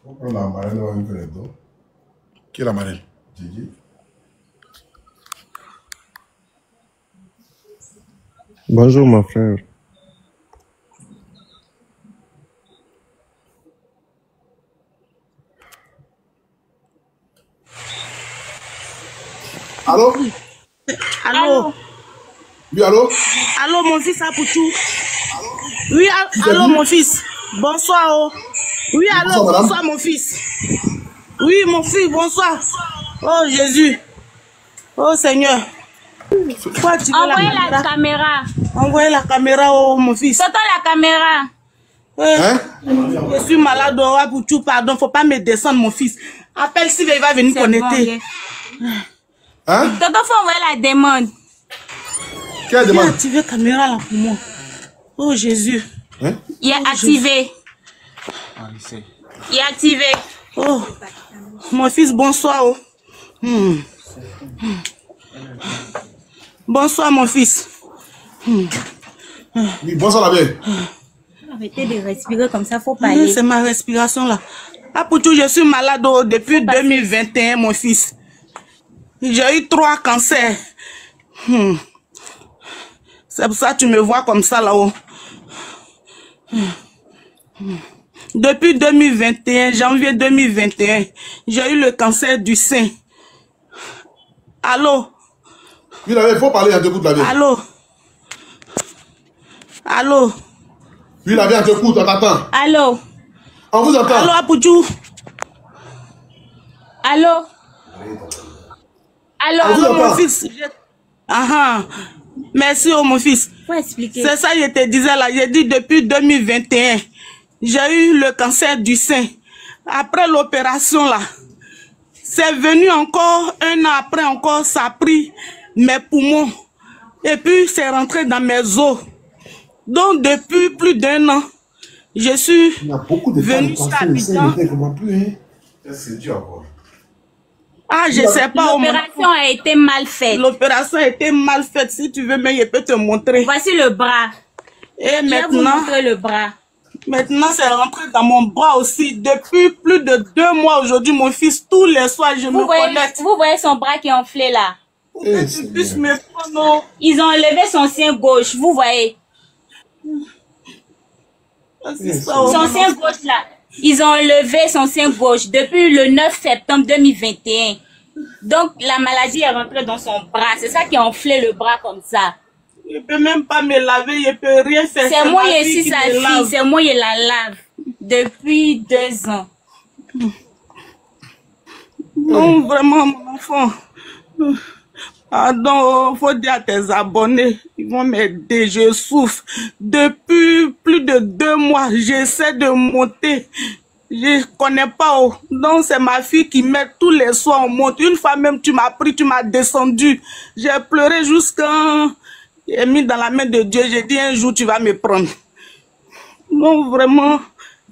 On a marraine dans un corridor. Qui est la marraine? Gigi. Bonjour mon frère. Allô? Allô? Oui, allô? Allô, mon fils Apoutou? Oui, allô, mon fils. Bonsoir. Oh. Oui, allô, bonsoir, mon fils. Oui, mon fils, bonsoir. Oh, Jésus. Oh, Seigneur. Pourquoi tu veux Envoyez la caméra. Envoyez la caméra, oh, mon fils. Sortons la caméra. Je suis malade, oh, Apoutou, pardon. Faut pas me descendre, mon fils. Appelle Sylvain, il va venir connecter. Bon, hein? Tonton, faut envoyer la demande. Quelle demande? Il a activé la caméra là pour moi. Oh Jésus. Hein? Il est activé. Il est activé. Oh, mon fils, bonsoir. Oh. Bonsoir, mon fils. Oui, bonsoir, la belle. Arrêtez de respirer comme ça, faut parler. C'est ma respiration là. Ah, pour tout, je suis malade depuis 2021, mon fils. J'ai eu 3 cancers. C'est pour ça que tu me vois comme ça là-haut. Depuis 2021, janvier 2021, j'ai eu le cancer du sein. Allô? Oui, il faut parler, on t'écoute, la belle. Allô? Allô? Oui, la belle, on t'écoute, on t'attend. Allô? On vous entend. Allô, Apoutou? Allô? Allô? Allô, mon fils? Merci, oh, mon fils. Faut expliquer. C'est ça que je te disais là. J'ai dit depuis 2021, j'ai eu le cancer du sein. Après l'opération là, c'est venu encore 1 an après encore, ça a pris mes poumons. Et puis c'est rentré dans mes os. Donc depuis plus d'1 an, je suis venu sur C'est dur encore. Ah, je sais pas. L'opération a été mal faite. L'opération a été mal faite. Si tu veux, mais je peux te montrer. Voici le bras. Et maintenant, vous montrer le bras. Maintenant, c'est rentré dans mon bras aussi. Depuis plus de 2 mois aujourd'hui, mon fils, tous les soirs, je me connecte. Vous voyez son bras qui est enflé là. Pour que tu puisses me prendre. Ils ont enlevé son sein gauche, vous voyez. Son sein gauche là. Ils ont enlevé son sein gauche depuis le 9 septembre 2021. Donc, la maladie est rentrée dans son bras. C'est ça qui a enflé le bras comme ça. Je ne peux même pas me laver, je ne peux rien faire. C'est moi ici sa fille, c'est moi qui la lave. Depuis 2 ans. Non, vraiment, mon enfant. Pardon, il faut dire à tes abonnés, ils vont m'aider, je souffre. Depuis plus de 2 mois, j'essaie de monter. Je ne connais pas. Donc c'est ma fille qui m'aide tous les soirs, on monte. Une fois même, tu m'as pris, tu m'as descendu. J'ai pleuré jusqu'à... J'ai mis dans la main de Dieu, j'ai dit un jour tu vas me prendre. Donc vraiment,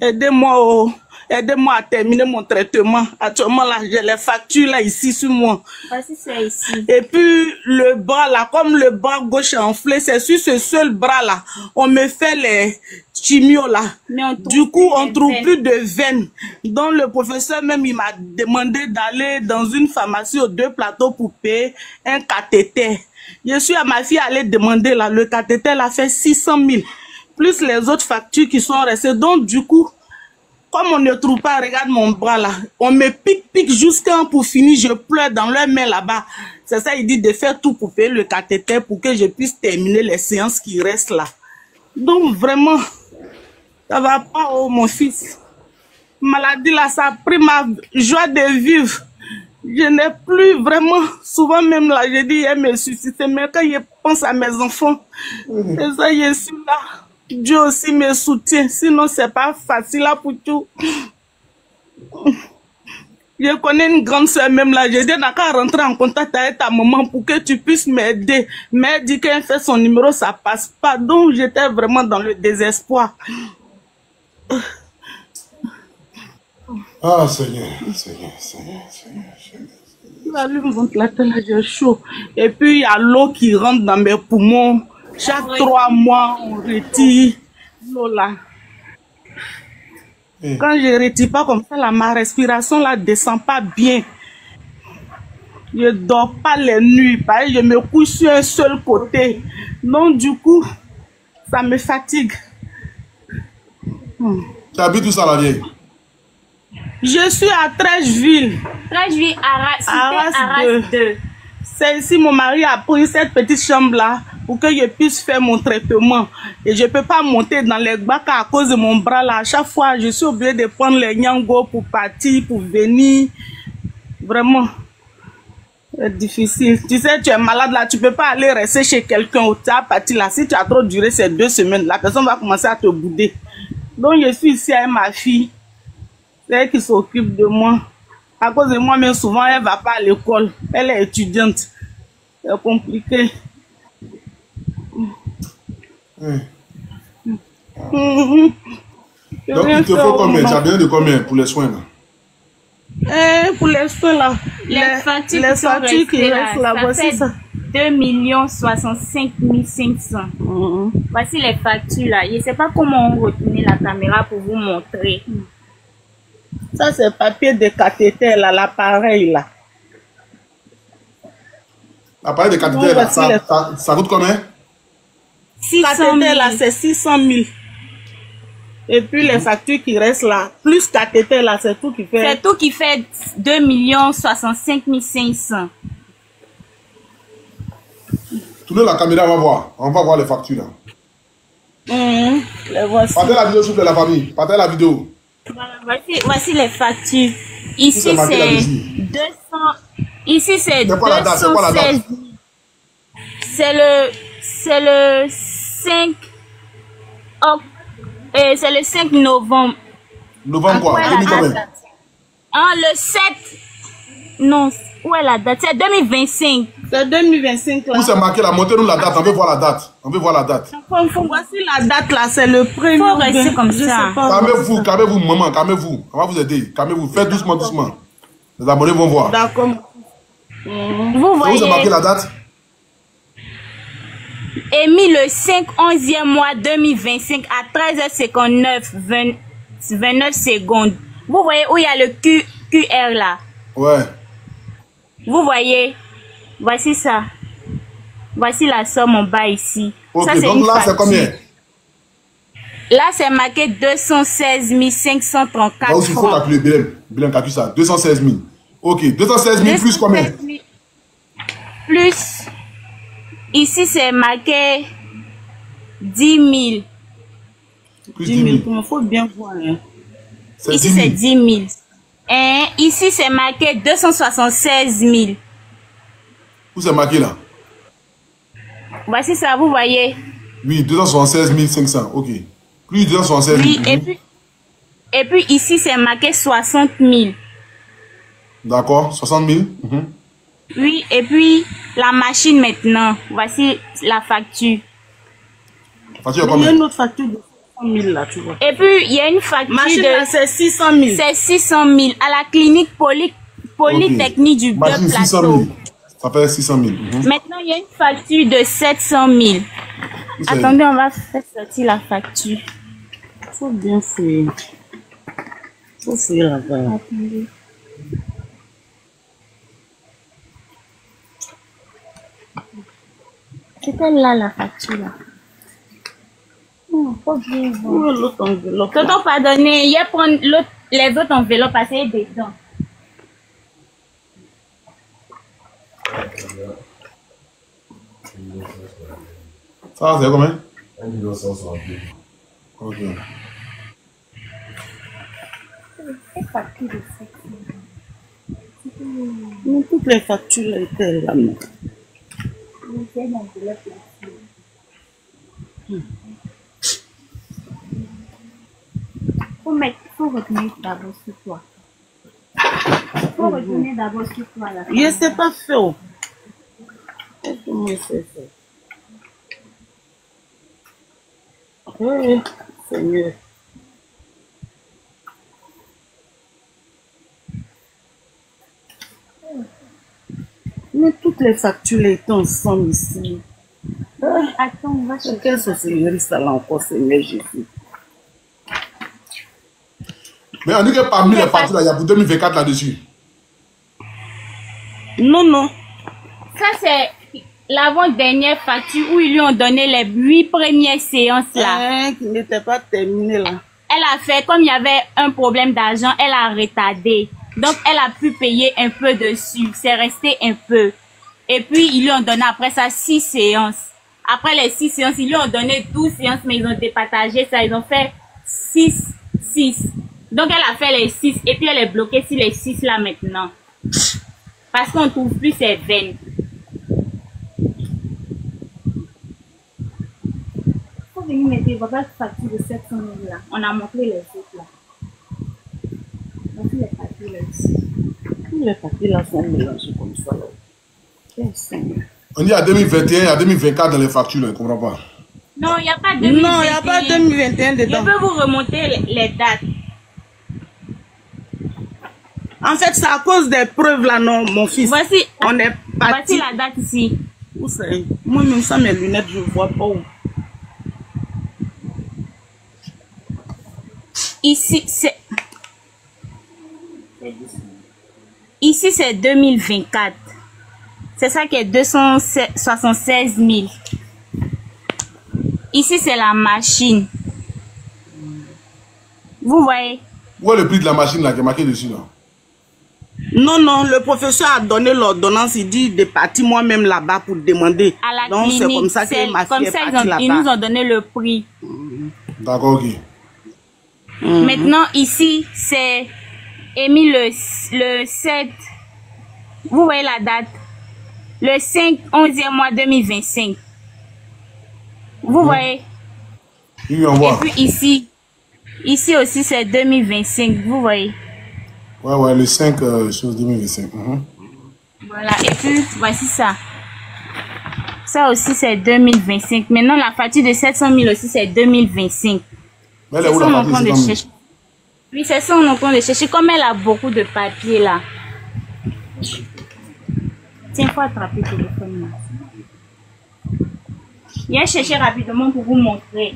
aidez-moi. Aidez-moi à terminer mon traitement. Actuellement, là, j'ai les factures là, ici, sur moi. Voici ça ici. Et puis, le bras là, comme le bras gauche est enflé, c'est sur ce seul bras là, on me fait les chimios là. Du coup, on trouve plus de veines. Donc, le professeur même, il m'a demandé d'aller dans une pharmacie aux 2 plateaux pour payer un cathéter. Je suis à ma fille aller demander là, le cathéter là fait 600 000. Plus les autres factures qui sont restées. Donc, du coup, comme on ne trouve pas, regarde mon bras là, on me pique jusqu'à pour finir, je pleure dans leur main là-bas. C'est ça, il dit de faire tout pour payer le cathéter pour que je puisse terminer les séances qui restent là. Donc vraiment, ça va pas, oh mon fils. Maladie là, ça a pris ma joie de vivre. Je n'ai plus vraiment, souvent même là, je dis, elle me suicide, mais quand je pense à mes enfants, c'est ça, je suis là. Dieu aussi me soutient, sinon c'est pas facile là pour tout. Je connais une grande soeur même là, je dis n'a qu'à rentrer en contact avec ta maman pour que tu puisses m'aider. Mais elle dit qu'elle fait son numéro, ça passe pas. Donc j'étais vraiment dans le désespoir. Ah Seigneur. J'allume mon ventilateur là, j'ai chaud. Et puis il y a l'eau qui rentre dans mes poumons. Chaque 3 mois, on retire l'eau là. Quand je ne retire pas comme ça, là, ma respiration ne descend pas bien. Je ne dors pas les nuits. Pareil, je me couche sur un seul côté. Donc, du coup, ça me fatigue. Tu habites où ça, la vieille? Je suis à Trècheville. Trècheville, Arras 2. C'est ici, mon mari a pris cette petite chambre-là pour que je puisse faire mon traitement. Et je ne peux pas monter dans les bacs à cause de mon bras là. À chaque fois, je suis obligée de prendre les nyangos pour partir, pour venir. Vraiment, c'est difficile. Tu sais, tu es malade là, tu ne peux pas aller rester chez quelqu'un où tu as parti là. Si tu as trop duré ces 2 semaines, la personne va commencer à te bouder. Donc, je suis ici avec ma fille. C'est elle qui s'occupe de moi. À cause de moi, mais souvent, elle ne va pas à l'école. Elle est étudiante. C'est compliqué. Donc, il te faut combien? Tu as besoin de combien pour les soins là? Pour les soins là, les factures qui restent là, voici ça. 2 065 500. Voici les factures là. Je ne sais pas comment on retourne la caméra pour vous montrer. Ça, c'est papier de cathéter, là, l'appareil, là. L'appareil de cathéter, là, ça coûte combien? 600 000. Cathéter, là, c'est 600 000. Et puis, les factures qui restent là, plus cathéter, là, c'est tout qui fait... C'est tout qui fait 2 065 500. Tournez la caméra, on va voir les factures, là. Les voici. Partez la vidéo, s'il vous plaît, la famille. Partez la vidéo. Voilà, voici les factures. Ici, c'est 200. Ici, c'est 216. C'est le 5 c'est le 5 novembre. Novembre quoi? Le 7. Non, où est la date? C'est 2025. C'est 2025 là. Où c'est marqué là? Montez-nous la date, on veut voir la date. On veut voir la date. Voici la date là, c'est le premier. Faut rester comme ça. Calmez-vous, maman, calmez-vous. On va vous aider. Calmez-vous, faites doucement, doucement. Les abonnés vont voir. D'accord. Vous voyez. Où c'est marqué la date? Émis le 5 11e mois 2025 à 13h59 29 secondes. Vous voyez où il y a le QR là? Ouais. Vous voyez? Voici ça. Voici la somme en bas ici. Ok, ça, donc là c'est combien? Là c'est marqué 216 534 donc, il faut calculer, bien calculer ça. 216 000. Ok, 216 000 plus combien? Plus, ici c'est marqué 10 000. Plus 10 000. Il faut bien voir. Hein. Ici c'est 10 000. Et ici c'est marqué 276 000. Où c'est marqué là? Voici ça, vous voyez? Oui, 276 500. Ok. Plus 276 000. Oui, et puis ici c'est marqué 60 000. D'accord, 60 000. Oui, et puis la machine maintenant. Voici la facture. La facture est combien? Il y a une autre facture de 600 000 là, tu vois. Et puis il y a une facture machine de... c'est 600 000. C'est 600 000 à la clinique Polytechnique du machine 600 000. Ça fait 600 000. Maintenant, il y a une facture de 700 000. Attendez, on va faire sortir la facture. Il faut bien fouiller. Il faut fouiller là-bas. Attendez. C'était là la facture là. Faut bien voir. L'autre enveloppe. Tonton, pardonnez, il y a prendre les autres enveloppes parce qu'il y a dedans. Ça, c'est combien? 1 162 000. Ok. Mais toutes les factures étaient là. Faut retenir d'abord sur toi. Faut retenir d'abord sur toi là. Je ne sais pas faire. Comment c'est fait? Oui, c'est mieux. Mais toutes les factures étaient ensemble ici. Attends, on va chercher. Quelle sorcellerie ça là encore, Seigneur Jésus? Mais on dit que parmi les factures, là, il y a pour 2024 là-dessus. Non, non. Ça, c'est l'avant-dernière facture où ils lui ont donné les 8 premières séances là. Qui n'était pas terminé là. Elle a fait, comme il y avait un problème d'argent, elle a retardé. Donc, elle a pu payer un peu dessus. C'est resté un peu. Et puis, ils lui ont donné après ça 6 séances. Après les 6 séances, ils lui ont donné 12 séances, mais ils ont départagé ça. Ils ont fait 6. Donc, elle a fait les 6. Et puis, elle est bloquée sur les 6 là maintenant. Parce qu'on ne trouve plus ses veines. Faut venir mettre votre facture de 700 000 là. On a montré les autres là. Voici les papiers là ici. Tous les papiers là sont mélangés comme ça. On dit à 2021 et à 2024 dans les factures, je ne comprends pas. Non, il n'y a pas 2021. Non, il n'y a pas 2021 dedans. Je peux vous remonter les dates. En fait, c'est à cause des preuves là, non, mon fils. Voici, on est parti. Voici la date ici. Où c'est? Moi, même sans mes lunettes, je ne vois pas où. Ici, c'est 2024. C'est ça qui est 276 000. Ici, c'est la machine. Vous voyez? Où est le prix de la machine là qui est marqué dessus là? Non, non, le professeur a donné l'ordonnance, il dit de partir moi-même là-bas pour demander. À la donc c'est clinique, comme ça que ma fille est partie là-bas. Ils nous ont donné le prix. D'accord, ok. Maintenant, ici, c'est émis le 7. Vous voyez la date? Le 5, 11e mois 2025. Vous voyez? Oui, on voit. Et puis ici aussi, c'est 2025. Vous voyez? Ouais, le 5 chose 2025. Voilà, et puis voici ça. Ça aussi, c'est 2025. Maintenant, la facture de 700 000 aussi, c'est 2025. Mais elle est où la facture de 700 000? Oui, c'est ça, on est en train de chercher. Comme elle a beaucoup de papiers là. Tiens, il faut attraper le téléphone là. Viens chercher rapidement pour vous montrer.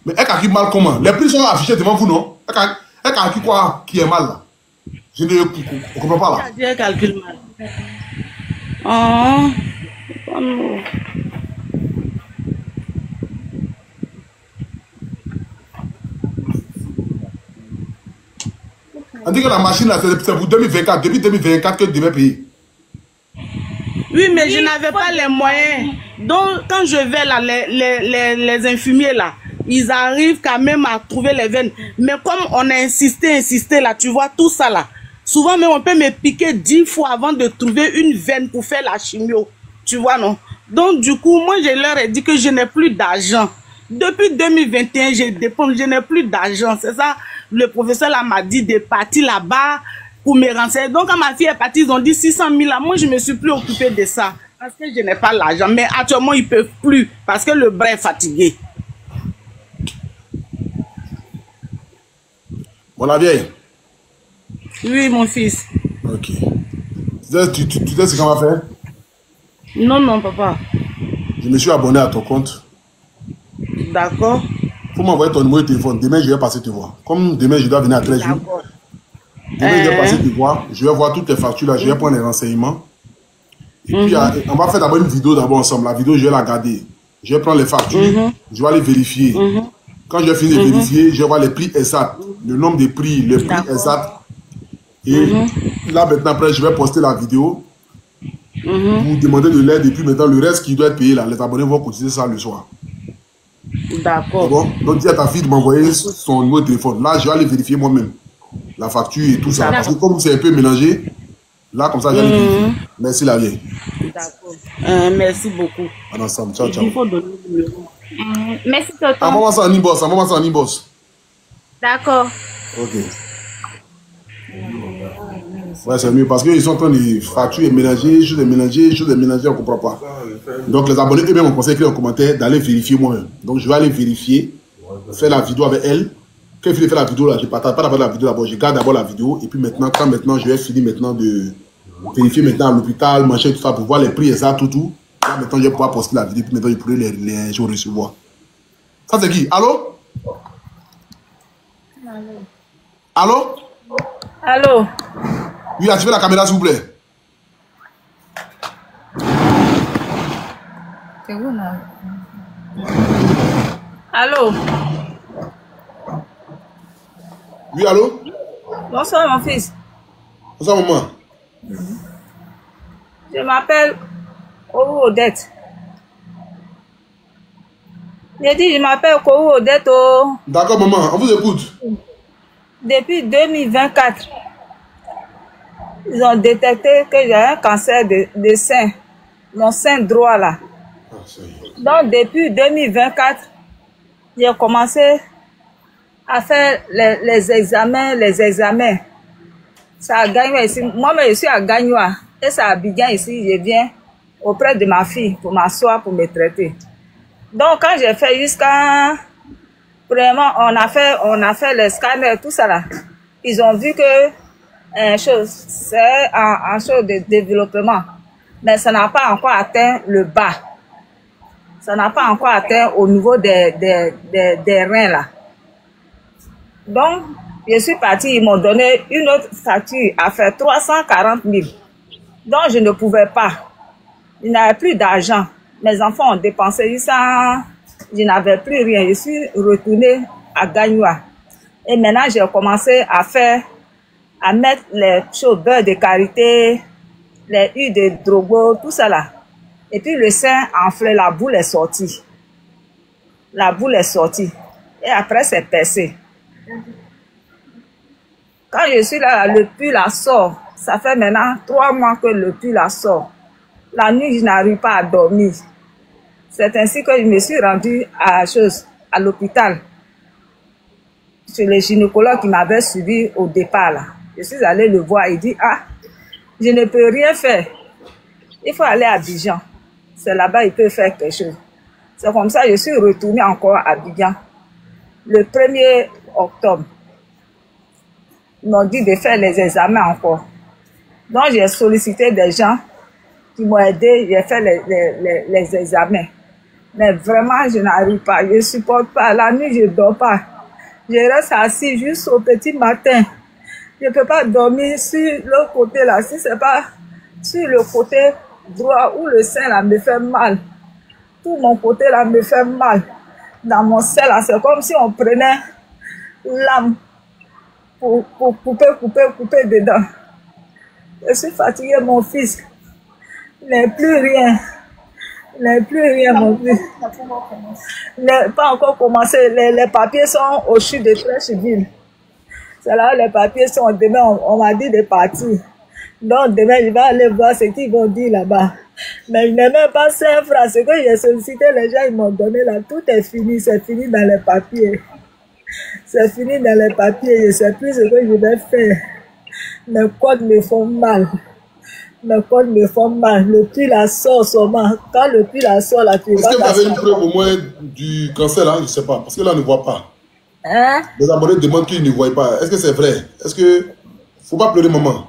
Mais elle calcule mal comment? Les prix sont affichés devant vous, non? Elle calcule quoi qui est mal là? Je ne comprends pas là. Elle calcule mal. Oh non. On dit que la machine là, c'est pour 2024. Depuis 2024 que je devais payer. Oui, mais je n'avais pas les moyens. Donc, quand je vais là, les infirmiers là, ils arrivent quand même à trouver les veines. Mais comme on a insisté là, tu vois, tout ça là. Souvent même, on peut me piquer 10 fois avant de trouver une veine pour faire la chimio. Tu vois, non? Donc, du coup, moi, je leur ai dit que je n'ai plus d'argent. Depuis 2021, je dépense, je n'ai plus d'argent. C'est ça, le professeur là m'a dit de partir là-bas pour me renseigner. Donc, quand ma fille est partie, ils ont dit 600 000 là. Moi, je ne me suis plus occupée de ça. Parce que je n'ai pas l'argent. Mais actuellement, ils ne peuvent plus. Parce que le bras est fatigué. Bon, la vieille. Oui, mon fils. Ok. Tu sais ce qu'on va faire? Non, non, papa. Je me suis abonné à ton compte. D'accord. Faut m'envoyer ton numéro de téléphone. Demain, je vais passer te voir. Comme demain, je dois venir à 13 jours. Demain, je vais passer te voir. Je vais voir toutes tes factures là. Je vais prendre les renseignements. Et puis, on va faire d'abord une vidéo ensemble. La vidéo, je vais la garder. Je vais prendre les factures. Je vais aller vérifier. Quand je vais finir de vérifier, je vais voir les prix exacts. Le nombre de prix, le prix exact. Et là, maintenant, après, je vais poster la vidéo. Vous demander de l'aide. Et puis maintenant, le reste qui doit être payé là, les abonnés vont cotiser ça le soir. D'accord. Bon, donc dis à ta fille de m'envoyer son numéro de téléphone. Là, je vais aller vérifier moi-même la facture et tout ça. Parce que comme c'est un peu mélangé, là, comme ça, je vais aller vérifier. Merci la vieille. D'accord. Merci beaucoup. En ensemble, ciao, ciao. Il faut donner le numéro. Merci, tonton. Envoie-moi ça en inbox, envoie-moi ça en inbox. D'accord. Ok. Ouais, c'est mieux parce qu'ils sont en train de facture et mélanger, choses de mélanger, on ne comprend pas. Donc les abonnés eux-mêmes ont conseillé en commentaire d'aller vérifier moi-même. Donc je vais aller vérifier, faire la vidéo avec elle. Quand il fait la vidéo là, je ne partage pas d'abord la vidéo d'abord, je garde d'abord la vidéo et puis maintenant, je vais finir maintenant de vérifier maintenant à l'hôpital, manger tout ça pour voir les prix exacts, tout. Là, maintenant, je vais pouvoir poster la vidéo, puis maintenant, je pourrai les gens recevoir. Ça, c'est qui? Allô? Allô? Allô? Oui, activez la caméra, s'il vous plaît. C'est où, là? Allô? Oui, allô? Bonsoir, mon fils. Bonsoir, maman. Je m'appelle Odette. J'ai dit, je m'appelle Odette. D'accord, maman, on vous écoute. Depuis 2024, ils ont détecté que j'ai un cancer de sein, mon sein droit là. Ah, ça y est. Donc, depuis 2024, j'ai commencé à faire les examens. Ça a gagné ici. Moi-même, je suis à Gagnoa. Et ça a Abidjan ici. Je viens auprès de ma fille pour m'asseoir, pour me traiter. Donc, quand j'ai fait jusqu'à... Vraiment, on a fait les scanners, tout ça là. Ils ont vu que c'est en chose de développement. Mais ça n'a pas encore atteint le bas. Ça n'a pas encore atteint au niveau des reins là. Donc, je suis partie, ils m'ont donné une autre facture à faire 340 000. Donc, je ne pouvais pas. Je n'avais plus d'argent. Mes enfants ont dépensé ça. Je n'avais plus rien. Je suis retournée à Gagnoa. Et maintenant, j'ai commencé à mettre les choses, beurre de karité, les huiles de drogo, tout ça là. Et puis, le sein enflé, la boule est sortie. La boule est sortie. Et après, c'est percé. Quand je suis là, le pus la sort. Ça fait maintenant 3 mois que le pus la sort. La nuit, je n'arrive pas à dormir. C'est ainsi que je me suis rendue à l'hôpital. C'est le gynécologue qui m'avait suivi au départ là. Je suis allée le voir, il dit, ah, je ne peux rien faire. Il faut aller à Abidjan. C'est là-bas il peut faire quelque chose. C'est comme ça que je suis retournée encore à Abidjan. Le 1er octobre. Ils m'ont dit de faire les examens encore. Donc j'ai sollicité des gens qui m'ont aidé, j'ai fait les examens. Mais vraiment, je n'arrive pas, je ne supporte pas. La nuit, je ne dors pas. Je reste assis jusqu'au petit matin. Je ne peux pas dormir sur l'autre côté là. Si ce n'est pas sur le côté droit où le sein là me fait mal. Tout mon côté là me fait mal. Dans mon sein là, c'est comme si on prenait l'âme pour couper dedans. Je suis fatiguée, mon fils. Il n'est plus rien. Il n'est plus rien, mon fils. Il n'a pas encore commencé. Les papiers sont au CHU de Trècheville. C'est là où les papiers sont. Demain, on m'a dit de partir. Donc, demain, je vais aller voir ce qu'ils vont dire là-bas. Mais je n'ai même pas 5 francs. Ce que j'ai sollicité, les gens, ils m'ont donné là. Tout est fini. C'est fini dans les papiers. C'est fini dans les papiers. Je ne sais plus ce que je vais faire. Mes côtes me font mal. Mes côtes me font mal. Le pus la sort seulement. Quand le pus la sort, là, tu vas... Est-ce que vous avez une preuve au moins du cancer là? Je ne sais pas. Parce que là, on ne voit pas. Hein? Les abonnés demandent qu'ils ne voient pas. Est-ce que c'est vrai? Est-ce que... Il ne faut pas pleurer, maman.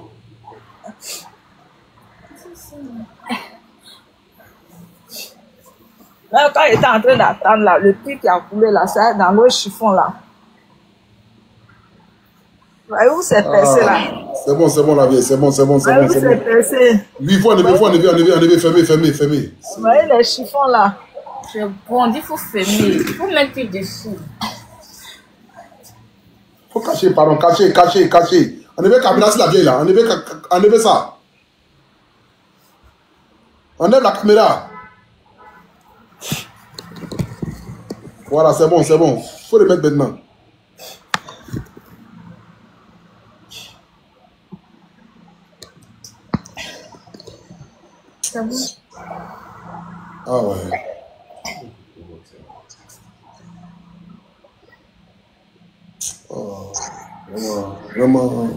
Là, quand j'étais en train d'attendre, là, le pus qui a coulé là, ça dans le chiffon là. Voyez où c'est percé là? C'est bon, la vieille. C'est bon. Voyez où c'est percé? Oui, il faut enlever, fermer. Vous voyez les chiffons là? C'est bon, il faut fermer. Il faut mettre dessus. Il faut cacher, pardon, cacher. Enlevez la caméra, c'est la vieille là. Enlevez ça. Enlève la caméra. Voilà, c'est bon. Il faut le mettre maintenant. C'est bon. Ah ouais. Oh, vraiment.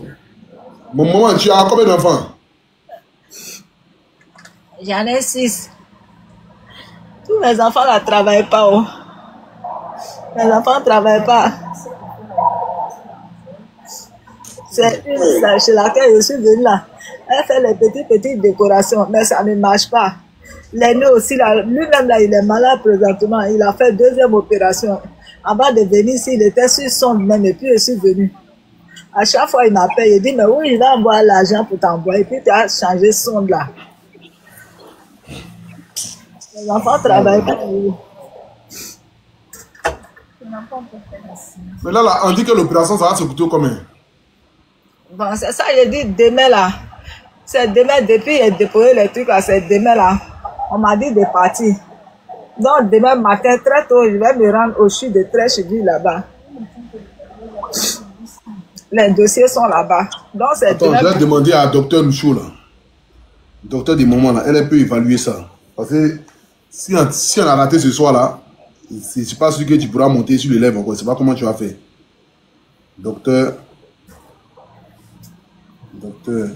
Maman, tu as combien d'enfants? J'en ai 6. Tous mes enfants ne travaillent pas. Oh. Mes enfants ne travaillent pas. C'est une chez laquelle je suis venue là. Elle fait les petites décorations, mais ça ne marche pas. L'aîné aussi, lui-même, là, il est malade présentement. Il a fait 2e opération. Avant de venir ici, il était sur sonde même, et puis je suis venu. À chaque fois, il m'appelle, il dit, mais oui, je vais envoyer l'argent pour t'envoyer, et puis tu as changé sonde là. Les enfants travaillent pas. Mais là, on dit que l'opération, ça va se coûter combien? Bon, c'est ça, je dis demain là. C'est demain, depuis j'ai déposé les trucs là, c'est demain là. On m'a dit de partir. Donc demain matin, très tôt, je vais me rendre au CHU de Trècheville là-bas. Les dossiers sont là-bas. Donc c'est attends, demain. je vais demander à Dr Michaud là. Docteur du moment là, elle peut évaluer ça. Parce que si on a raté ce soir là, c'est pas sûr que tu pourras monter sur le lèvre encore. C'est pas comment tu vas faire. Docteur. Docteur.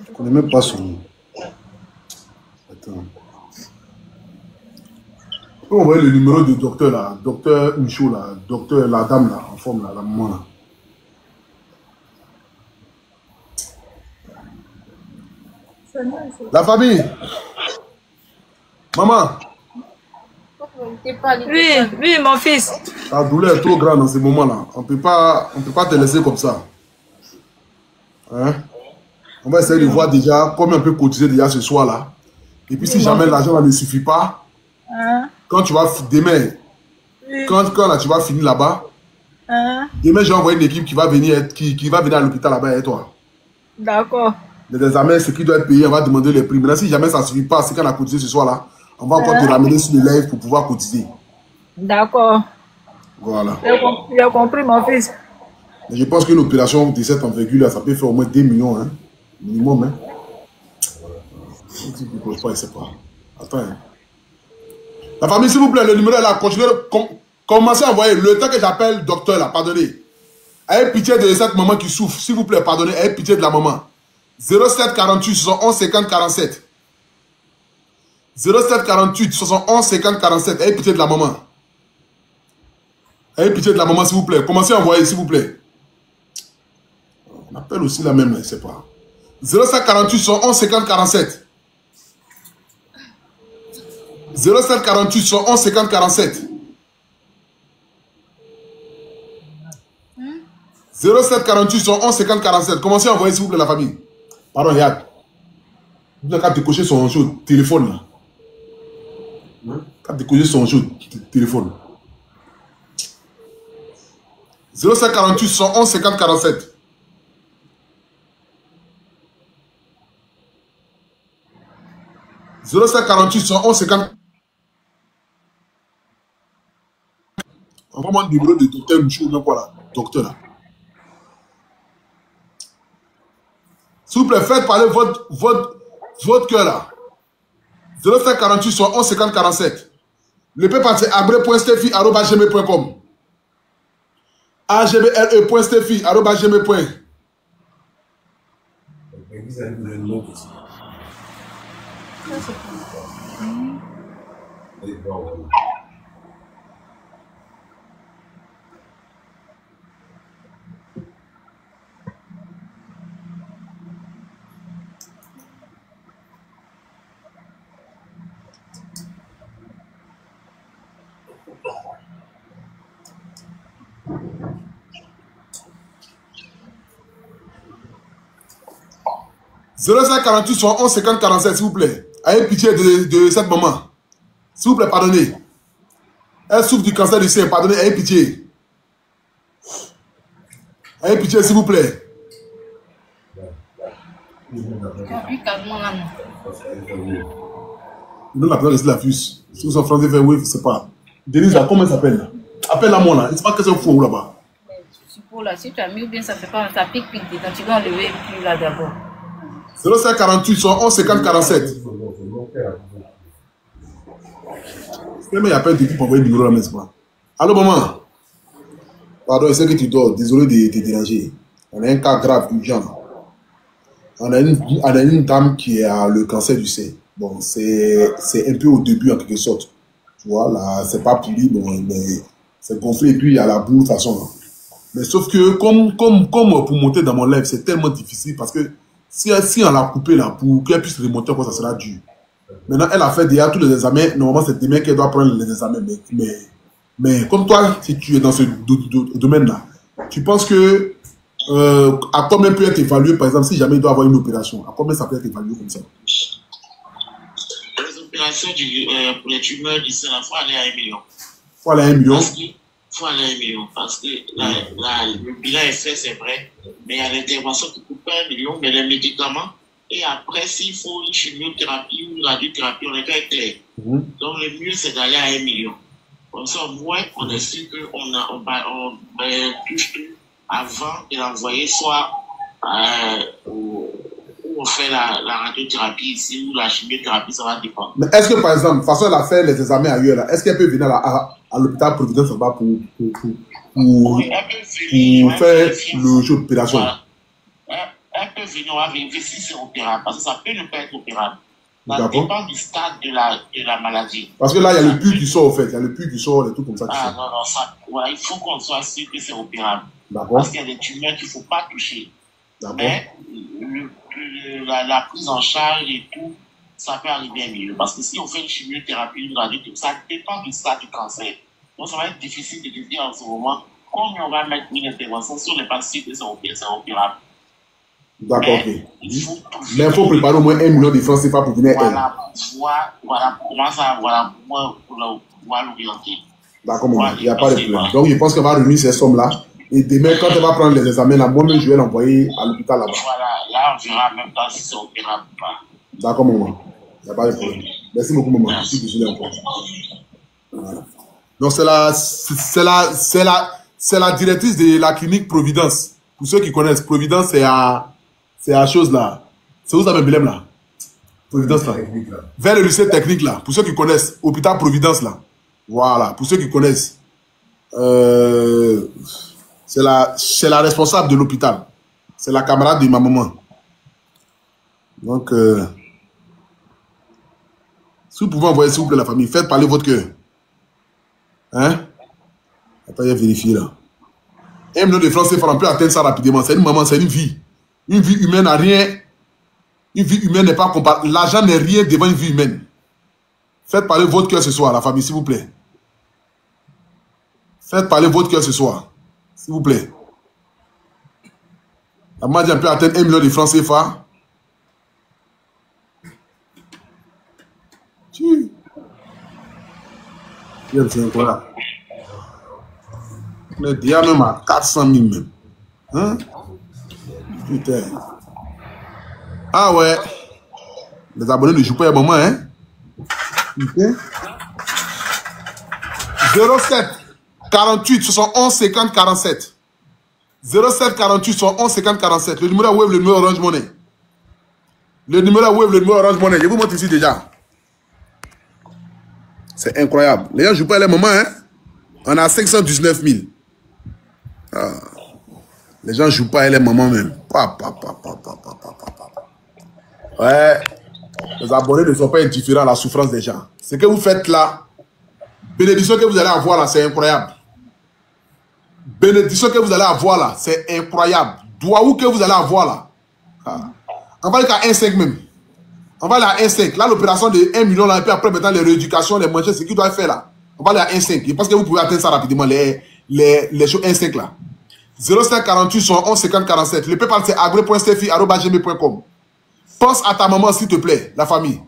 Je connais même pas son nom. Attends. On voit le numéro du docteur là, docteur Michaud là, docteur la dame là, en forme là, la maman là. La famille. Maman. Oui, mon fils. La douleur est trop grande dans ce moment-là. On peut pas te laisser comme ça. Hein? On va essayer de voir déjà combien on peut cotiser déjà ce soir-là. Et puis si jamais l'argent ne suffit pas, quand tu vas demain, quand là, tu vas finir là-bas, demain j'ai envoyé une équipe qui va venir, qui va venir à l'hôpital là-bas avec toi. D'accord. Les examens, ce qui doit être payé, on va demander les prix. Maintenant, si jamais ça ne suffit pas, c'est qu'on a cotisé ce soir-là, on va encore te ramener sur le live pour pouvoir cotiser. D'accord. Voilà. J'ai compris, mon fils. Mais je pense qu'une opération de cette envergure, ça peut faire au moins 2 millions, hein, minimum. Hein. Si tu ne poses pas, il ne sait pas. Attends. Hein. La famille, s'il vous plaît, le numéro est là. Continuez, commencez à envoyer. Le temps que j'appelle docteur, là, pardonnez. Ayez pitié de cette maman qui souffre. S'il vous plaît, pardonnez. Ayez pitié de la maman. 07 48 71 50 47. 07 48 71 50 47. Ayez pitié de la maman. Ayez pitié de la maman, s'il vous plaît. Commencez à envoyer, s'il vous plaît. On appelle aussi la même, je ne sais pas. 07 48 71 50 47. 07 48 71 50 47. 07 48 71 50 47. Commencez à envoyer, s'il vous plaît, la famille. Pardon, regarde. Quand tu coches son téléphone, là. Quand tu coches son téléphone. 07 48 71 50 47. « 07 48 111 50. Envoie-moi le numéro de docteur Michaud, même quoi là, docteur là. S'il vous plaît, faites parler votre cœur là. 07 48 111 50 47. Le peut passer abre.steffi@gmail.com. agbre.steffi@gmail.com. « 07 48 111 50 47, s'il vous plaît. Ayez pitié de cette maman. S'il vous plaît, pardonnez. Elle souffre du cancer du sein, pardonnez, ayez pitié. Ayez pitié, s'il vous plaît. Nous l'appelons ici la fuse. Si vous êtes en français, oui, je ne sais pas. Denise, là, comment elle s'appelle là? Appelle-la moi là. Il ne sait pas que c'est un fou là-bas. Si tu as mis ou bien ça fait pas, ça pique dedans. Tu vas enlever plus là d'abord. 07 48 111 50 47. Il n'y a pas d'équipe pour envoyer le numéro là, n'est-ce pas? Allô, maman? Pardon, je sais que tu dors. Désolé de te déranger. On a un cas grave, urgent. On a une dame qui a le cancer du sein. Bon, c'est un peu au début, en quelque sorte. Tu vois, là, c'est pas pourri, bon, mais c'est gonflé, et puis il y a la boue, de toute façon. Là. Mais sauf que, comme pour monter dans mon live, c'est tellement difficile, parce que si on l'a coupé, là, pour qu'elle puisse remonter, ça sera dur. Maintenant, elle a fait déjà tous les examens. Normalement, c'est demain qu'elle doit prendre les examens. Mais comme toi, si tu es dans ce domaine-là, tu penses que à combien peut être évalué, par exemple, si jamais il doit avoir une opération, à combien ça peut être évalué comme ça? Les opérations pour les tumeurs du sein, il faut aller à 1 million. Il faut aller à 1 million? Il faut aller à 1 million parce que le bilan est fait, c'est vrai, mais il y a l'intervention qui coûte pas 1 million, mais les médicaments. Et après, s'il faut une chimiothérapie ou une radiothérapie, on est très clair. Donc, le mieux, c'est d'aller à 1 million. Comme ça, au moins, on est sûr qu'on touche tout avant de l'envoyer, soit où on fait la radiothérapie ici ou la chimiothérapie, ça va dépendre. Mais est-ce que, par exemple, de toute façon, elle a fait les examens ailleurs, est-ce qu'elle peut venir à l'hôpital Providence pour faire le jeu d'opération? Elle peut venir, on va vérifier si c'est opérable, parce que ça peut ne pas être opérable. Ça dépend du stade de la maladie. Parce que là, il y a le pus qui sort, en fait. Il y a le pus qui sort, et tout comme ça. Ah non, voilà, il faut qu'on soit sûr que c'est opérable. Parce qu'il y a des tumeurs qu'il ne faut pas toucher. Mais la prise en charge et tout, ça peut arriver à mieux. Parce que si on fait une chimiothérapie, une radiothérapie, ça dépend du stade du cancer. Donc, ça va être difficile de dire en ce moment combien on va mettre une intervention si on n'est pas sûr que c'est opérable. D'accord, ok. Mais il faut préparer au moins 1 million de francs CFA pour venir. Voilà, comment ça, voilà, pour l'orienter. D'accord, il n'y a pas de problème. Donc, je pense qu'elle va réunir ces sommes-là. Et demain, quand elle va prendre les examens, là, moi-même, je vais l'envoyer à l'hôpital là-bas. Voilà, là, on verra même pas si c'est opérable ou pas. D'accord, maman. Il n'y a pas de problème. Merci beaucoup, maman. Je suis désolé encore. Voilà. Donc, c'est la directrice de la clinique Providence. Pour ceux qui connaissent, Providence, c'est la chose là. C'est où ça me blême là? Providence là. Vers le lycée technique là. Pour ceux qui connaissent, hôpital Providence là. Voilà. Pour ceux qui connaissent, c'est la responsable de l'hôpital. C'est la camarade de ma maman. Donc, si vous pouvez envoyer s'il vous plaît la famille, faites parler votre cœur. Hein? Attendez, vérifier là. 1 million de francs CFA, on peut atteindre ça rapidement. C'est une maman, c'est une vie. Une vie humaine n'a rien. Une vie humaine n'est pas comparable. L'argent n'est rien devant une vie humaine. Faites parler votre cœur ce soir, la famille, s'il vous plaît. Faites parler votre cœur ce soir, s'il vous plaît. La maman dit on peut atteindre 1 million de francs CFA. C'est incroyable. Mais déjà même à 400 000 même. Hein? Putain. Ah ouais. Les abonnés ne jouent pas à un moment, hein? Putain. 07 48 71 50 47. 07 48 71 50 47. Le numéro web, le numéro Orange Money. Le numéro web, le numéro Orange Money. Je vous montre ici déjà. C'est incroyable. Les gens ne jouent pas à un moment, hein? On a 519 000. Ah. Les gens ne jouent pas à les mamans même. Ouais. Les abonnés ne sont pas indifférents à la souffrance des gens. Ce que vous faites là, bénédiction que vous allez avoir là, c'est incroyable. Bénédiction que vous allez avoir là, c'est incroyable. Doigt que vous allez avoir là. Ah. On va aller à 1,5 même. On va aller à 1,5. Là, l'opération de 1 million là, et puis après, maintenant, les rééducations, les manchettes, c'est ce qu'il doit faire là. On va aller à 1,5. Je pense que vous pouvez atteindre ça rapidement, les choses 1,5 là. 07 48 71 50 47. Le PayPal c'est agro.stefi@gmail.com. Pense à ta maman s'il te plaît, la famille.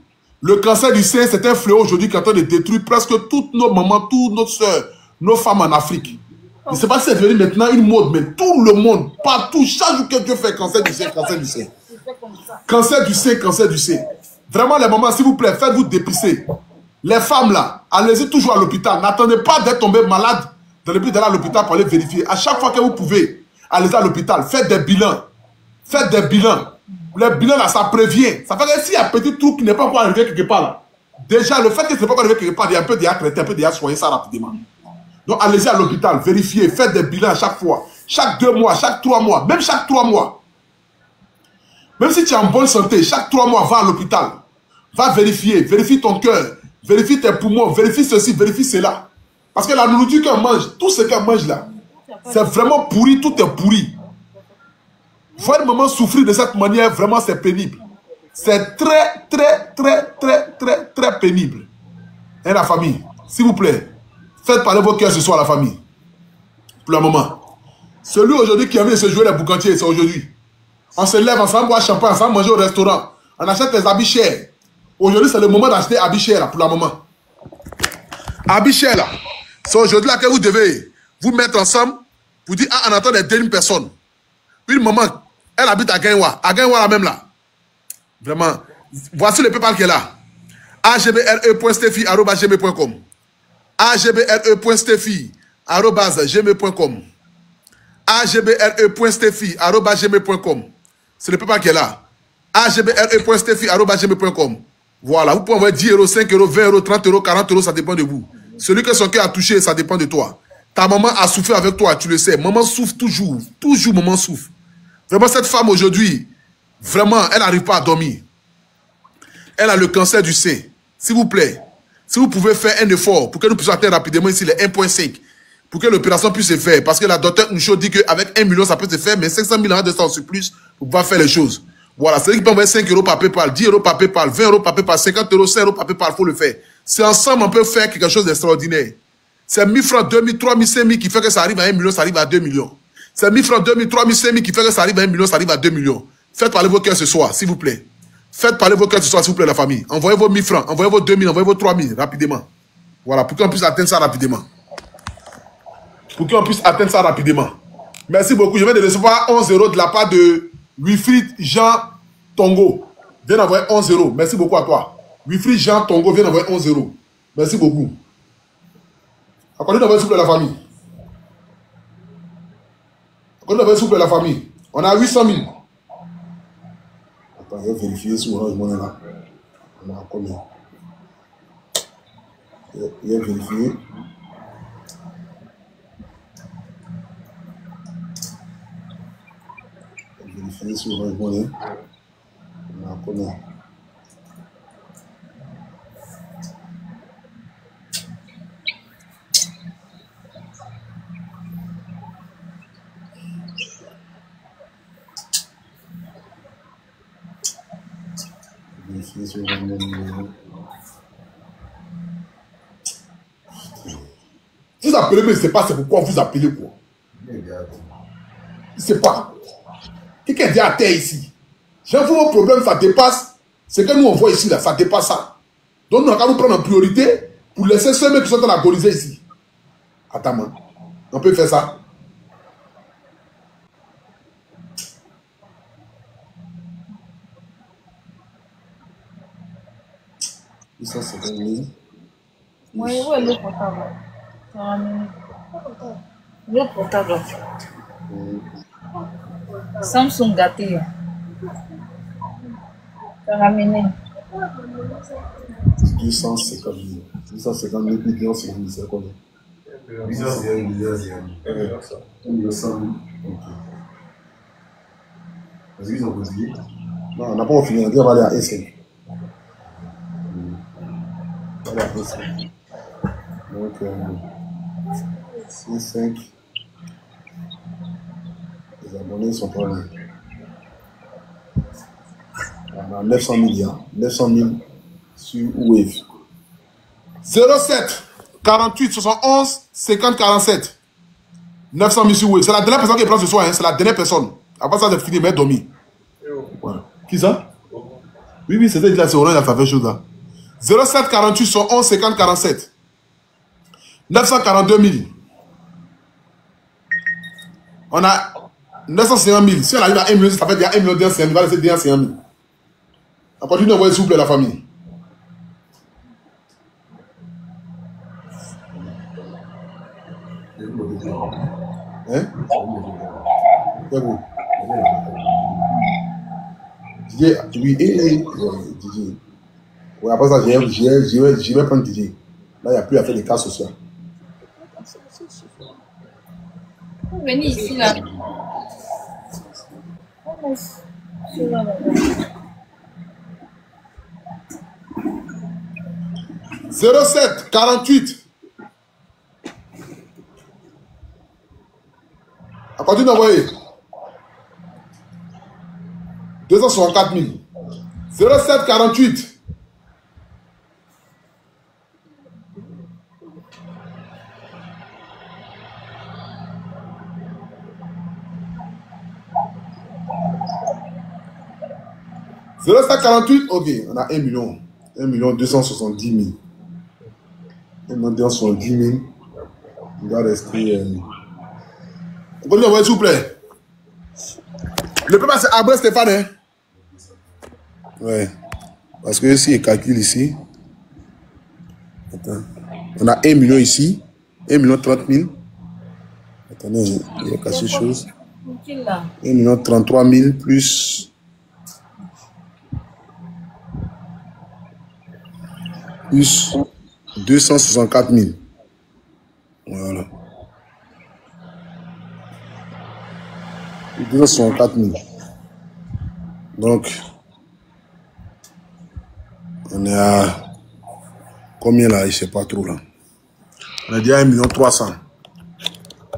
Le cancer du sein c'est un fléau aujourd'hui qui est en train de détruire presque toutes nos mamans, toutes nos soeurs, nos femmes en Afrique. Je ne sais pas si c'est devenu maintenant une mode, mais tout le monde, partout, chaque jour que Dieu fait cancer du sein, cancer du sein. Cancer du sein, cancer du sein. Vraiment les mamans s'il vous plaît, faites-vous dépisser. Les femmes là, allez-y toujours à l'hôpital. N'attendez pas d'être tombé malade. Dans le but d'aller à l'hôpital pour aller vérifier. À chaque fois que vous pouvez, allez à l'hôpital, faites des bilans. Faites des bilans. Les bilans là, ça prévient. Ça fait que s'il y a un petit truc qui n'est pas encore arrivé quelque part là, déjà le fait que ce n'est pas encore arrivé quelque part, il y a un peu déjà traité, un peu déjà soigné ça rapidement. Donc allez-y à l'hôpital, vérifiez, faites des bilans à chaque fois. Chaque 2 mois, chaque 3 mois, même chaque 3 mois. Même si tu es en bonne santé, chaque 3 mois, va à l'hôpital. Va vérifier. Vérifie ton cœur. Vérifie tes poumons. Vérifie ceci, vérifie cela. Parce que la nourriture qu'elle mange, tout ce qu'elle mange là, c'est vraiment pourri, tout est pourri. Voir une maman souffrir de cette manière, vraiment c'est pénible. C'est très, très, très, très, très, très pénible. Et la famille, s'il vous plaît, faites parler vos cœurs ce soir à la famille. Pour le moment. Celui aujourd'hui qui a envie de se jouer les boucantiers, c'est aujourd'hui. On se lève ensemble, boire champagne, ensemble manger au restaurant. On achète des habits chers. Aujourd'hui, c'est le moment d'acheter habits chers là, pour le moment. Habits chers là. C'est aujourd'hui là que vous devez vous mettre ensemble pour dire, ah, on attend des dernières personnes. Une maman, elle habite à Gaïwa. À Gaïwa là même là. Vraiment. Voici le PayPal qui est là. agbre.steffi@gmail.com. agbre.steffi@gmail.com. agbre.steffi@gmail.com. C'est le PayPal qui est là. agbre.steffi@gmail.com. Voilà, vous pouvez envoyer 10 euros, 5 euros, 20 euros, 30 euros, 40 euros, ça dépend de vous. Celui que son cœur a touché, ça dépend de toi. Ta maman a souffert avec toi, tu le sais. Maman souffre toujours. Toujours, maman souffre. Vraiment, cette femme aujourd'hui, vraiment, elle n'arrive pas à dormir. Elle a le cancer du sein. S'il vous plaît, si vous pouvez faire un effort pour que nous puissions atteindre rapidement ici les 1,5, pour que l'opération puisse se faire, parce que la docteur Ncho dit qu'avec 1 million, ça peut se faire, mais 500 000 euros de ça en surplus pour pouvoir faire les choses. Voilà, c'est qui peut envoyer 5 euros par PayPal, 10 euros par PayPal, 20 euros par PayPal, 50 euros, 5 euros par PayPal, il faut le faire. C'est ensemble, on peut faire quelque chose d'extraordinaire. C'est 1000 francs, 2000, 3000, 5000 qui fait que ça arrive à 1 million, ça arrive à 2 millions. C'est 1000 francs, 2000, 3000, 5000 qui fait que ça arrive à 1 million, ça arrive à 2 millions. Faites parler vos cœurs ce soir, s'il vous plaît. Faites parler vos cœurs ce soir, s'il vous plaît, la famille. Envoyez vos 1000 francs, envoyez vos 2000, envoyez vos 3000 rapidement. Voilà, pour qu'on puisse atteindre ça rapidement. Pour qu'on puisse atteindre ça rapidement. Merci beaucoup. Je viens de recevoir 11 euros de la part de Wilfried Jean Tongo. Viens d'envoyer 11 euros. Merci beaucoup à toi. Wilfried Jean Tongo vient d'envoyer 11 euros. Merci beaucoup. Accordez d'envoyer s'il vous plaît, la famille. Accordez d'envoyer s'il vous plaît, la famille. On a 800 000. Attends, je vais vérifier si Orange Money là. On a combien? Je vais vérifier. Vérifier sur Orange Money. On a combien? Vérifier sur Orange Money. Vous appelez, mais je ne sais pas c'est pourquoi vous appelez quoi. Je ne sais pas. Quelqu'un dit à terre ici. J'avoue, vos problèmes, ça dépasse. Ce que nous on voit ici, là, ça dépasse ça. Donc, nous allons prendre en priorité pour laisser ceux qui sont en train d'agoniser ici. Attends, man. On peut faire ça. Ça, c'est gagné. Oui, où est le portable? Le portable. Samsung gâté. Ça ramené. 250 000. 250 000 millions, c'est combien? 800 millions. 100 000. Ok. Est-ce qu'ils ont continué? Non, on n'a pas fini. On va aller à S5. On va aller à S5. Donc, 6, 5. Les abonnés sont pas là. On a 900 milliards. 900 000 sur Wave. 07 48 71 50 47. 900 000 sur Wave. C'est la dernière personne qui prend ce soir. Hein. C'est la dernière personne. Après ça, c'est fini. Mais dormi. Voilà. Qui ça? Oui, c'était là. C'est Orange, il a fait chose là. 07 48 71 50 47. 942 000. On a 950 000. Si on arrive à 1 million, ça fait déjà 1 million d'enseignements. On va laisser déjà 50 000. À partir de s'il vous plaît, la famille. Hein? C'est bon. DJ, oui, DJ. Oui, après ça, je vais prendre DJ. Là, il n'y a plus à faire des cas sociaux. Venez ici, là. 07 48. À partir d'envoyer 264 000. 07 48. Ok, on a 1 million. 1 270 000. 1 270 000. Il doit rester. Vous pouvez l'envoyer s'il vous plaît. Le paiement c'est Abré Stéphane. Hein? Ouais. Parce que si il calcule ici. Attends. On a 1 million ici. 1 30 000. Attendez, il y a caché chose. 1 33 000 plus. Plus 264 000. Voilà. 264 000. Donc, on est à combien là? Je ne sais pas trop là. On a déjà 1 300 000.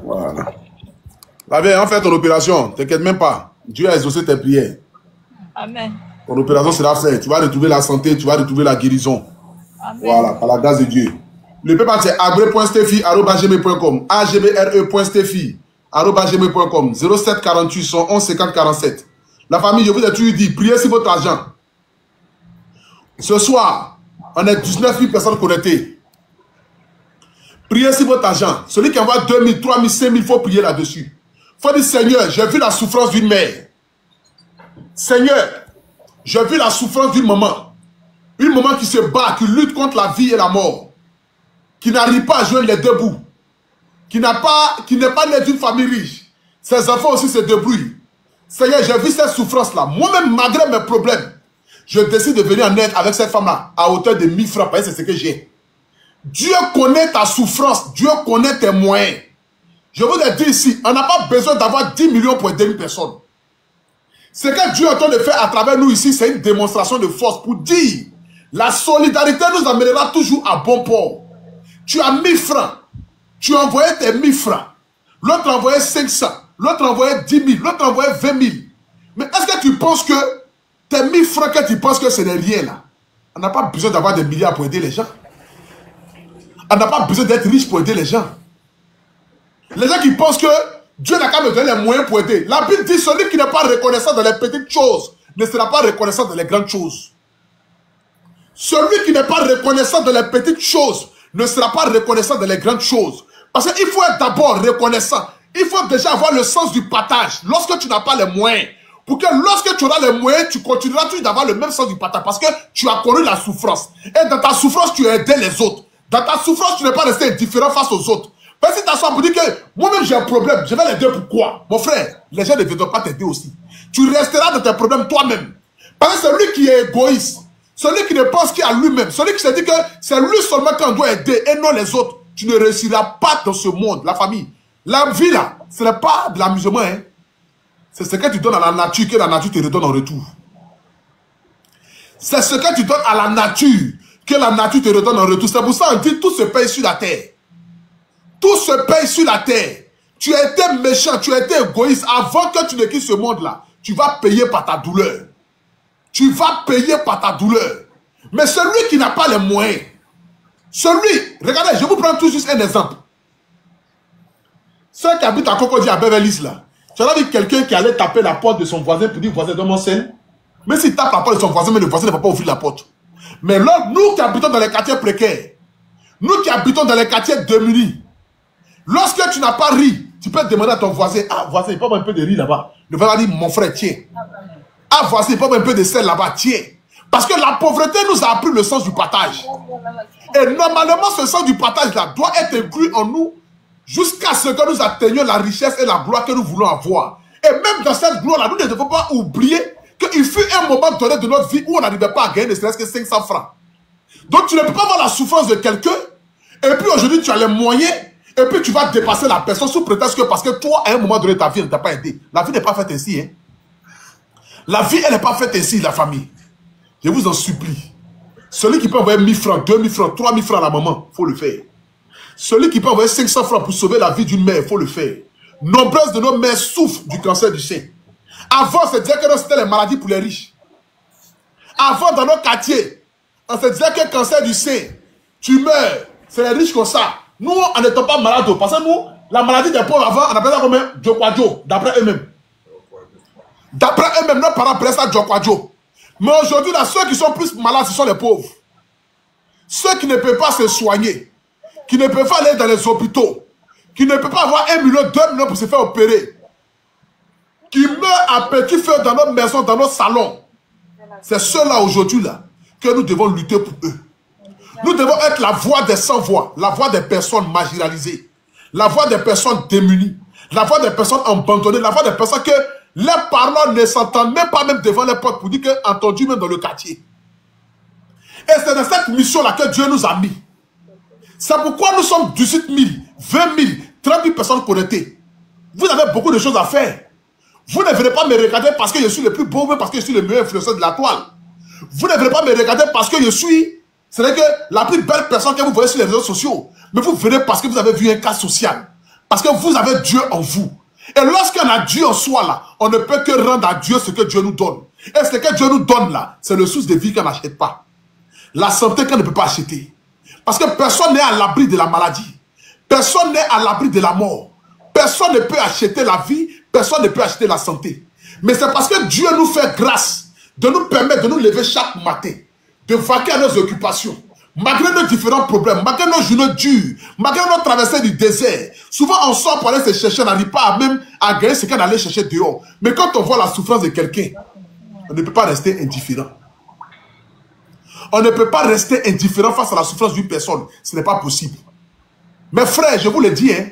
Voilà. La vieille, en fait ton opération, t'inquiète même pas. Dieu a exaucé tes prières. Amen. Ton opération sera faite. Tu vas retrouver la santé, tu vas retrouver la guérison. Amen. Voilà, par la grâce de Dieu. Le paiement c'est abre.steffi@gmail.com, agbre@gmail.com, 07 48 111 50 47. La famille, je vous ai toujours dit, priez sur votre argent. Ce soir, on est 19 000 personnes connectées. Priez sur votre argent. Celui qui envoie 2 000, 3 000, 5 000, il faut prier là-dessus. Il faut dire, Seigneur, j'ai vu la souffrance d'une mère. Seigneur, j'ai vu la souffrance d'une maman. Une maman qui se bat, qui lutte contre la vie et la mort. Qui n'arrive pas à joindre les deux bouts. Qui n'est pas née d'une famille riche. Ses enfants aussi se débrouillent. Seigneur, j'ai vu cette souffrance-là. Moi-même, malgré mes problèmes, je décide de venir en aide avec cette femme-là à hauteur de 1000 francs. Parce que c'est ce que j'ai. Dieu connaît ta souffrance. Dieu connaît tes moyens. Je vous ai dit ici, on n'a pas besoin d'avoir 10 millions pour aider une personne. Ce que Dieu est en train de faire à travers nous ici, c'est une démonstration de force pour dire la solidarité nous amènera toujours à bon port. Tu as 1000 francs. Tu as envoyé tes 1000 francs. L'autre a envoyé 500. L'autre a envoyé 10 000. L'autre a envoyé 20 000. Mais est-ce que tu penses que tes 1000 francs, que tu penses que ce n'est rien là? On n'a pas besoin d'avoir des milliards pour aider les gens. On n'a pas besoin d'être riche pour aider les gens. Les gens qui pensent que Dieu n'a qu'à me donner les moyens pour aider. La Bible dit, celui qui n'est pas reconnaissant dans les petites choses ne sera pas reconnaissant dans les grandes choses. Celui qui n'est pas reconnaissant dans les petites choses ne sera pas reconnaissant dans les grandes choses. Parce qu'il faut être d'abord reconnaissant. Il faut déjà avoir le sens du partage lorsque tu n'as pas les moyens. Pour que lorsque tu auras les moyens, tu continueras toujours d'avoir le même sens du partage. Parce que tu as connu la souffrance. Et dans ta souffrance, tu as aidé les autres. Dans ta souffrance, tu n'es pas resté indifférent face aux autres. Parce que tu t'assois pour dire que moi-même j'ai un problème, je vais l'aider pourquoi? Mon frère, les gens ne viendront pas t'aider aussi. Tu resteras dans tes problèmes toi-même. Parce que celui qui est égoïste, celui qui ne pense qu'à lui-même, celui qui se dit que c'est lui seulement qu'on doit aider et non les autres, tu ne réussiras pas dans ce monde, la famille. La vie là, ce n'est pas de l'amusement. Hein. C'est ce que tu donnes à la nature que la nature te redonne en retour. C'est ce que tu donnes à la nature que la nature te redonne en retour. C'est pour ça qu'on dit tout se paye sur la terre. Tout se paye sur la terre. Tu as été méchant, tu as été égoïste. Avant que tu ne quittes ce monde-là, tu vas payer par ta douleur. Tu vas payer par ta douleur. Mais celui qui n'a pas les moyens, celui, regardez, je vous prends tout juste un exemple. Ceux qui habitent à Cocody, à Beverly Hills, là, tu as vu quelqu'un qui allait taper la porte de son voisin pour dire, voisin, donne-moi scène. Mais s'il tape la porte de son voisin, mais le voisin ne va pas ouvrir la porte. Mais là, nous qui habitons dans les quartiers précaires, nous qui habitons dans les quartiers démunis, lorsque tu n'as pas ri, tu peux demander à ton voisin, ah voisin, il peut avoir un peu de riz là-bas. Le voisin va dire, mon frère, tiens. Ah voisin, il peut avoir un peu de sel là-bas, tiens. Parce que la pauvreté nous a appris le sens du partage. Et normalement, ce sens du partage-là doit être inclus en nous jusqu'à ce que nous atteignions la richesse et la gloire que nous voulons avoir. Et même dans cette gloire-là, nous ne devons pas oublier qu'il fut un moment donné de notre vie où on n'arrivait pas à gagner ne serait-ce que 500 francs. Donc tu ne peux pas voir la souffrance de quelqu'un et puis aujourd'hui tu as les moyens et puis tu vas dépasser la personne sous prétexte que parce que toi à un moment donné ta vie ne t'a pas aidé. La vie n'est pas faite ainsi. Hein? La vie elle n'est pas faite ainsi, la famille. Je vous en supplie. Celui qui peut envoyer 1000 francs, 2000 francs, 3000 francs à la maman, il faut le faire. Celui qui peut envoyer 500 francs pour sauver la vie d'une mère, il faut le faire. Nombreuses de nos mères souffrent du cancer du sein. Avant, on se disait que c'était les maladies pour les riches. Avant, dans nos quartiers, on se disait que le cancer du sein, tu meurs, c'est les riches comme ça. Nous, on n'était pas malades, parce que nous, la maladie des pauvres avant, on appelait ça comme Djokwadjo, d'après eux-mêmes. D'après eux-mêmes, nos parents appelaient ça Djokwadjo. Mais aujourd'hui, là, ceux qui sont plus malades, ce sont les pauvres. Ceux qui ne peuvent pas se soigner, qui ne peuvent pas aller dans les hôpitaux, qui ne peuvent pas avoir 1 million, 2 millions pour se faire opérer, qui meurent à petit feu dans nos maisons, dans nos salons. C'est ceux-là aujourd'hui là que nous devons lutter pour eux. Nous devons être la voix des sans-voix, la voix des personnes marginalisées, la voix des personnes démunies, la voix des personnes abandonnées, la voix des personnes que les parents ne s'entendent même pas même devant les portes pour dire qu'entendu même dans le quartier. Et c'est dans cette mission-là que Dieu nous a mis. C'est pourquoi nous sommes 18 000, 20 000, 30 000 personnes connectées. Vous avez beaucoup de choses à faire. Vous ne venez pas me regarder parce que je suis le plus beau, mais parce que je suis le meilleur influenceur de la toile. Vous ne venez pas me regarder parce que je suis, c'est-à-dire que la plus belle personne que vous voyez sur les réseaux sociaux. Mais vous venez parce que vous avez vu un cas social. Parce que vous avez Dieu en vous. Et lorsqu'on a Dieu en soi là, on ne peut que rendre à Dieu ce que Dieu nous donne. Et ce que Dieu nous donne là, c'est le source de vie qu'on n'achète pas. La santé qu'on ne peut pas acheter. Parce que personne n'est à l'abri de la maladie. Personne n'est à l'abri de la mort. Personne ne peut acheter la vie. Personne ne peut acheter la santé. Mais c'est parce que Dieu nous fait grâce de nous permettre de nous lever chaque matin, de vaquer à nos occupations. Malgré nos différents problèmes, malgré nos journées dures, malgré nos traversées du désert, souvent on sort pour aller se chercher, on n'arrive pas même à gagner ce qu'on allait chercher dehors. Mais quand on voit la souffrance de quelqu'un, on ne peut pas rester indifférent. On ne peut pas rester indifférent face à la souffrance d'une personne. Ce n'est pas possible. Mes frères, je vous le dis, hein,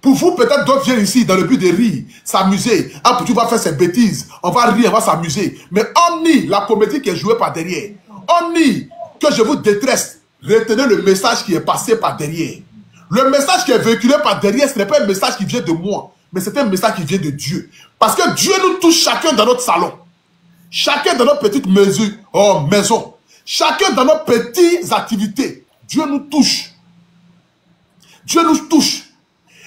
pour vous, peut-être d'autres viennent ici dans le but de rire, s'amuser. Ah, pour tu vas faire ces bêtises. On va rire, on va s'amuser. Mais on nie la comédie qui est jouée par derrière. On nie que je vous détresse. Retenez le message qui est passé par derrière. Le message qui est véhiculé par derrière, ce n'est pas un message qui vient de moi, mais c'est un message qui vient de Dieu. Parce que Dieu nous touche chacun dans notre salon. Chacun dans notre petite maison. Chacun dans nos petites activités. Dieu nous touche. Dieu nous touche.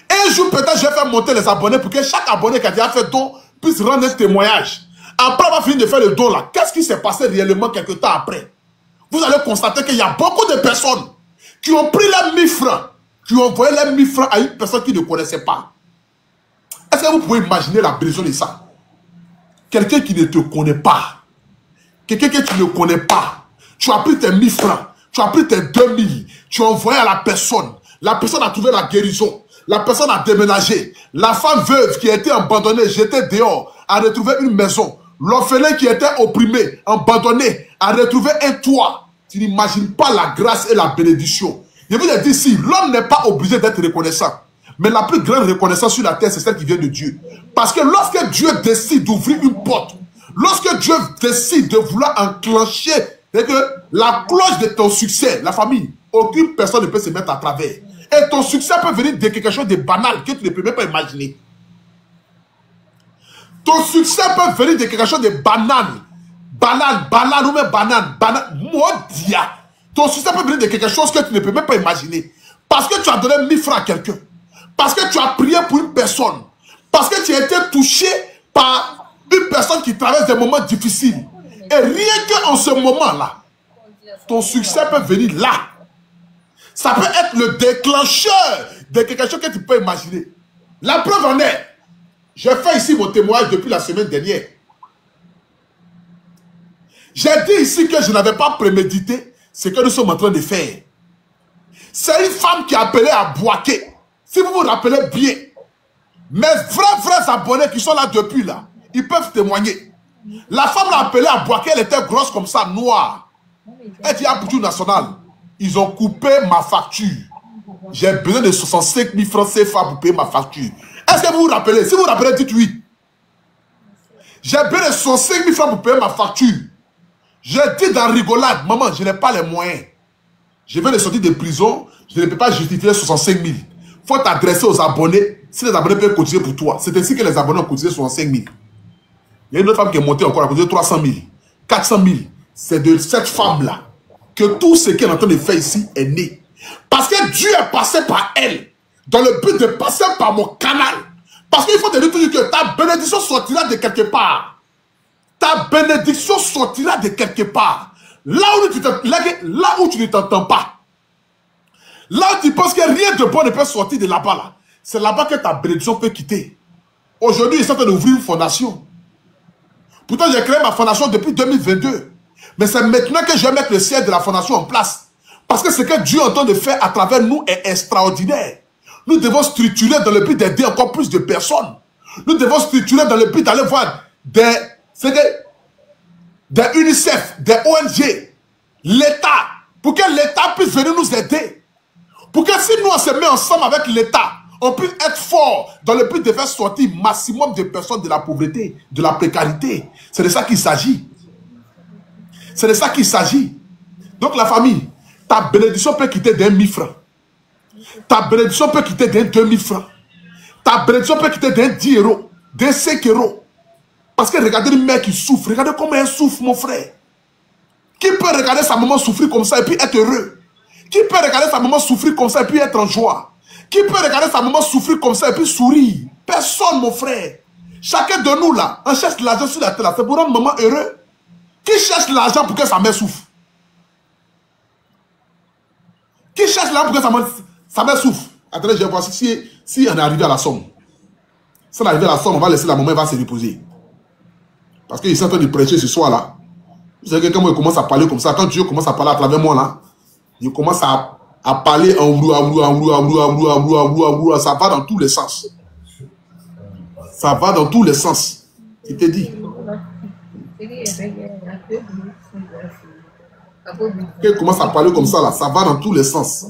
Un jour, peut-être, je vais faire monter les abonnés pour que chaque abonné qui a déjà fait don puisse rendre un témoignage. Après avoir fini de faire le don là, qu'est-ce qui s'est passé réellement quelques temps après? Vous allez constater qu'il y a beaucoup de personnes qui ont pris les 1000 francs, qui ont envoyé les 1000 francs à une personne qui ne connaissait pas. Est-ce que vous pouvez imaginer la brisure de ça? Quelqu'un qui ne te connaît pas. Quelqu'un que tu ne connais pas. Tu as pris tes 1000 francs, tu as pris tes 2000, tu as envoyé à la personne. La personne a trouvé la guérison. La personne a déménagé. La femme veuve qui a été abandonnée, jetée dehors, a retrouvé une maison. L'orphelin qui était opprimé, abandonné, a retrouvé un toit. Tu n'imagines pas la grâce et la bénédiction. Je vous ai dit ici, l'homme n'est pas obligé d'être reconnaissant. Mais la plus grande reconnaissance sur la terre, c'est celle qui vient de Dieu. Parce que lorsque Dieu décide d'ouvrir une porte, lorsque Dieu décide de vouloir enclencher, c'est que la cloche de ton succès, la famille, aucune personne ne peut se mettre à travers. Et ton succès peut venir de quelque chose de banal que tu ne peux même pas imaginer. Ton succès peut venir de quelque chose de banal. Banal ou même banane. Modia. Ton succès peut venir de quelque chose que tu ne peux même pas imaginer. Parce que tu as donné 1000 francs à quelqu'un. Parce que tu as prié pour une personne. Parce que tu as été touché par une personne qui traverse des moments difficiles. Et rien qu'en ce moment-là, ton succès peut venir là. Ça peut être le déclencheur de quelque chose que tu peux imaginer. La preuve en est, j'ai fait ici mon témoignage depuis la semaine dernière. J'ai dit ici que je n'avais pas prémédité ce que nous sommes en train de faire. C'est une femme qui a appelé à Boaké. Si vous vous rappelez bien, mes vrais abonnés qui sont là depuis là, ils peuvent témoigner. La femme l'a appelée à Boaké, elle était grosse comme ça, noire. Elle dit à Boutou National, ils ont coupé ma facture. J'ai besoin de 65 000 francs CFA pour payer ma facture. Est-ce que vous vous rappelez? Si vous vous rappelez, dites oui. J'ai besoin de 65 000 francs pour payer ma facture. J'ai dit dans rigolade, maman, je n'ai pas les moyens. Je viens de sortir de prison, je ne peux pas justifier 65 000. Il faut t'adresser aux abonnés, si les abonnés peuvent cotiser pour toi. C'est ainsi que les abonnés ont cotisé 65 000. Il y a une autre femme qui est montée encore, elle a cotisé 300 000, 400 000. C'est de cette femme-là que tout ce qu'elle est en train de faire ici est né. Parce que Dieu est passé par elle, dans le but de passer par mon canal. Parce qu'il faut te dire toujours que ta bénédiction sortira de quelque part. Ta bénédiction sortira de quelque part. Là où tu ne t'entends pas. Là où tu penses que rien de bon ne peut sortir de là-bas, là, c'est là-bas que ta bénédiction peut quitter. Aujourd'hui, ils sont en train d'ouvrir une fondation. Pourtant, j'ai créé ma fondation depuis 2022. Mais c'est maintenant que je vais mettre le siège de la fondation en place. Parce que ce que Dieu est en train de faire à travers nous est extraordinaire. Nous devons structurer dans le but d'aider encore plus de personnes. Nous devons structurer dans le but d'aller voir des UNICEF, des ONG, l'État, pour que l'État puisse venir nous aider. Pour que si nous on se met ensemble avec l'État, on puisse être fort dans le but de faire sortir maximum de personnes de la pauvreté, de la précarité. C'est de ça qu'il s'agit. C'est de ça qu'il s'agit. Donc la famille, ta bénédiction peut quitter d'un 1000 francs. Ta bénédiction peut quitter d'un 2000 francs. Ta bénédiction peut quitter d'un 10 euros, d'un 5 euros. Parce que regardez le mec qui souffre. Regardez comment elle souffre, mon frère. Qui peut regarder sa maman souffrir comme ça et puis être heureux? Qui peut regarder sa maman souffrir comme ça et puis être en joie? Qui peut regarder sa maman souffrir comme ça et puis sourire? Personne, mon frère. Chacun de nous, là, on cherche l'argent sur la terre. C'est pour rendre maman heureux. Qui cherche l'argent pour que sa mère souffre? Qui cherche l'argent pour que sa mère souffre? Attendez, je vais voir si on est arrivé à la somme. Si on est arrivé à la somme, on va laisser la maman, elle va se reposer. Parce qu'ils sont en train de prêcher ce soir-là. Vous savez que quand il commence à parler comme ça, quand Dieu commence à parler à travers moi, là, il commence à parler en roue, ça va dans tous les sens. Ça va dans tous les sens. Il te dit. Quand il commence à parler comme ça, là, ça va dans tous les sens.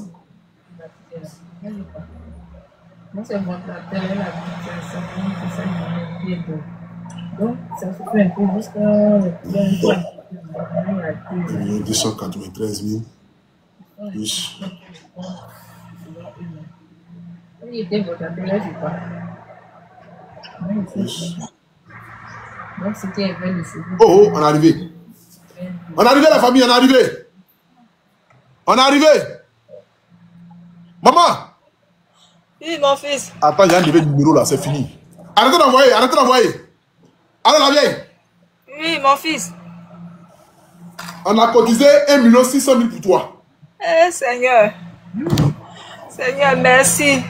Donc, ça fait un peu jusqu'à 293 000. Plus. Oh, on est arrivé. On est arrivé, la famille, on est arrivé. On est arrivé. Maman. Oui, mon fils. Attends, il y a un numéro là, c'est fini. Arrêtez d'envoyer, arrêtez d'envoyer. Alors la vieille. Oui, mon fils. On a cotisé 1 600 000 pour toi. Eh, Seigneur. Seigneur, merci.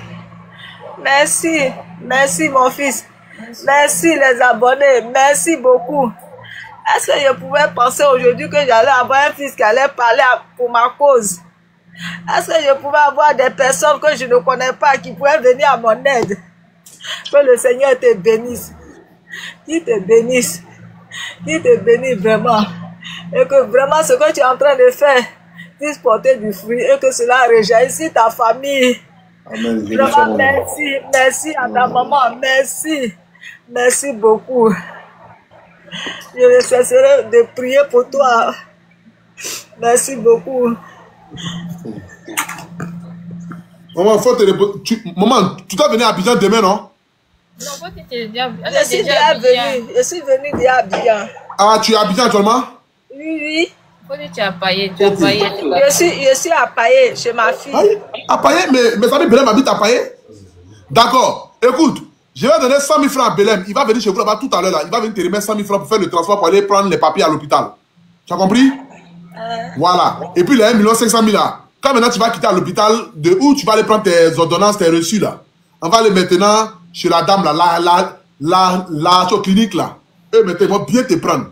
Merci. Merci, mon fils. Merci, les abonnés. Merci beaucoup. Est-ce que je pouvais penser aujourd'hui que j'allais avoir un fils qui allait parler pour ma cause? Est-ce que je pouvais avoir des personnes que je ne connais pas qui pourraient venir à mon aide? Que le Seigneur te bénisse. Qu'il te bénisse. Qu'il te bénisse vraiment. Et que vraiment ce que tu es en train de faire puisse porter du fruit et que cela réjouisse ta famille. Amen. Vraiment merci. Merci à ta maman. Merci. Merci beaucoup. Je ne cesserai de prier pour toi. Merci beaucoup. Maman, maman, tu dois venir à Abidjan demain, non? Non, moi, tu étais déjà... Je suis déjà venue. Je suis venue déjà à Abidjan. Ah, tu es à Abidjan actuellement? Oui, oui. Tu as paillé, tu as paillé. Je suis à Paillé, chez ma fille. À Paillé, mais ça veut dire Belém habite à Paillé? D'accord. Écoute, je vais donner 100 000 francs à Belém. Il va venir chez vous là-bas tout à l'heure. Là. Il va venir te remettre 100 000 francs pour faire le transport pour aller prendre les papiers à l'hôpital. Tu as compris? Voilà. Et puis les 1 500 000 là. Quand maintenant tu vas quitter à l'hôpital, de où tu vas aller prendre tes ordonnances, tes reçus là. On va aller maintenant chez la dame là, la clinique là. Eux maintenant ils vont bien te prendre.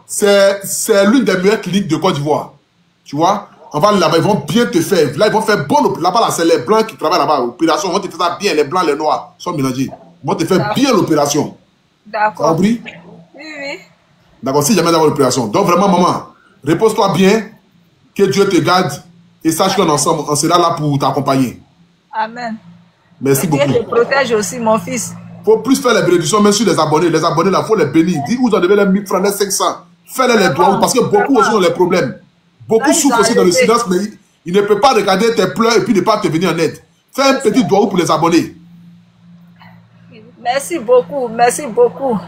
C'est l'une des meilleures cliniques de Côte d'Ivoire. Tu vois? On va là-bas, ils vont bien te faire. Là, ils vont faire bon. Là-bas, là, c'est les blancs qui travaillent là-bas. L'opération, ils vont te faire ça bien. Les blancs, les noirs sont mélangés. Ils vont te faire bien l'opération. D'accord. Compris? Oui, oui. D'accord, si jamais d'avoir l'opération. Donc, vraiment, maman, repose-toi bien. Que Dieu te garde. Et sache qu'on ensemble, on sera là pour t'accompagner. Amen. Merci beaucoup. Dieu te protège aussi, mon fils. Il faut plus faire les bénédictions, même sur les abonnés. Les abonnés, là, il faut les bénir. Dis où vous en devez les 1000 francs, les 500. Fais-les les doigts, parce que beaucoup aussi ont les problèmes. Beaucoup souffrent aussi dans le silence, mais ils ne peuvent pas regarder tes pleurs et puis ne pas te venir en aide. Fais un petit doigt pour les abonnés. Merci beaucoup, merci beaucoup.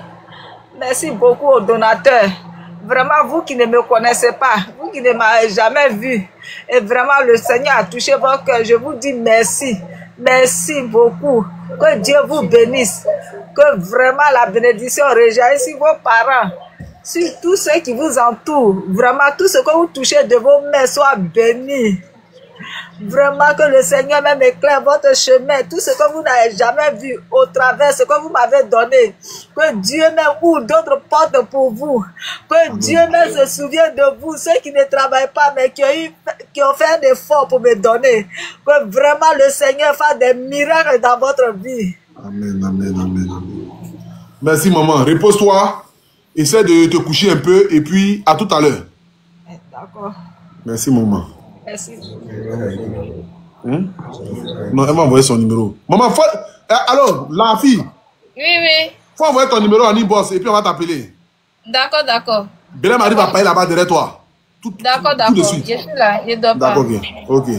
Merci beaucoup aux donateurs. Vraiment, vous qui ne me connaissez pas, vous qui ne m'avez jamais vu, et vraiment le Seigneur a touché votre cœur, je vous dis merci. Merci beaucoup. Que Dieu vous bénisse. Que vraiment la bénédiction rejaillisse sur vos parents, sur tous ceux qui vous entourent. Vraiment, tout ce que vous touchez de vos mains soit béni. Vraiment que le Seigneur même éclaire votre chemin, tout ce que vous n'avez jamais vu au travers, ce que vous m'avez donné. Que Dieu même ouvre d'autres portes pour vous. Que Dieu même se souvienne de vous, ceux qui ne travaillent pas mais qui ont fait un effort pour me donner. Que vraiment le Seigneur fasse des miracles dans votre vie. Amen, amen, amen, amen. Merci maman, repose-toi, essaie de te coucher un peu et puis à tout à l'heure. D'accord. Merci maman. Merci. Non, elle m'a envoyé son numéro. Maman, alors, la fille. Oui. Faut envoyer ton numéro en e-boss et puis on va t'appeler. D'accord, d'accord. Belém arrive à payer là-bas derrière toi. D'accord. Je suis là, je dors pas. D'accord, ok.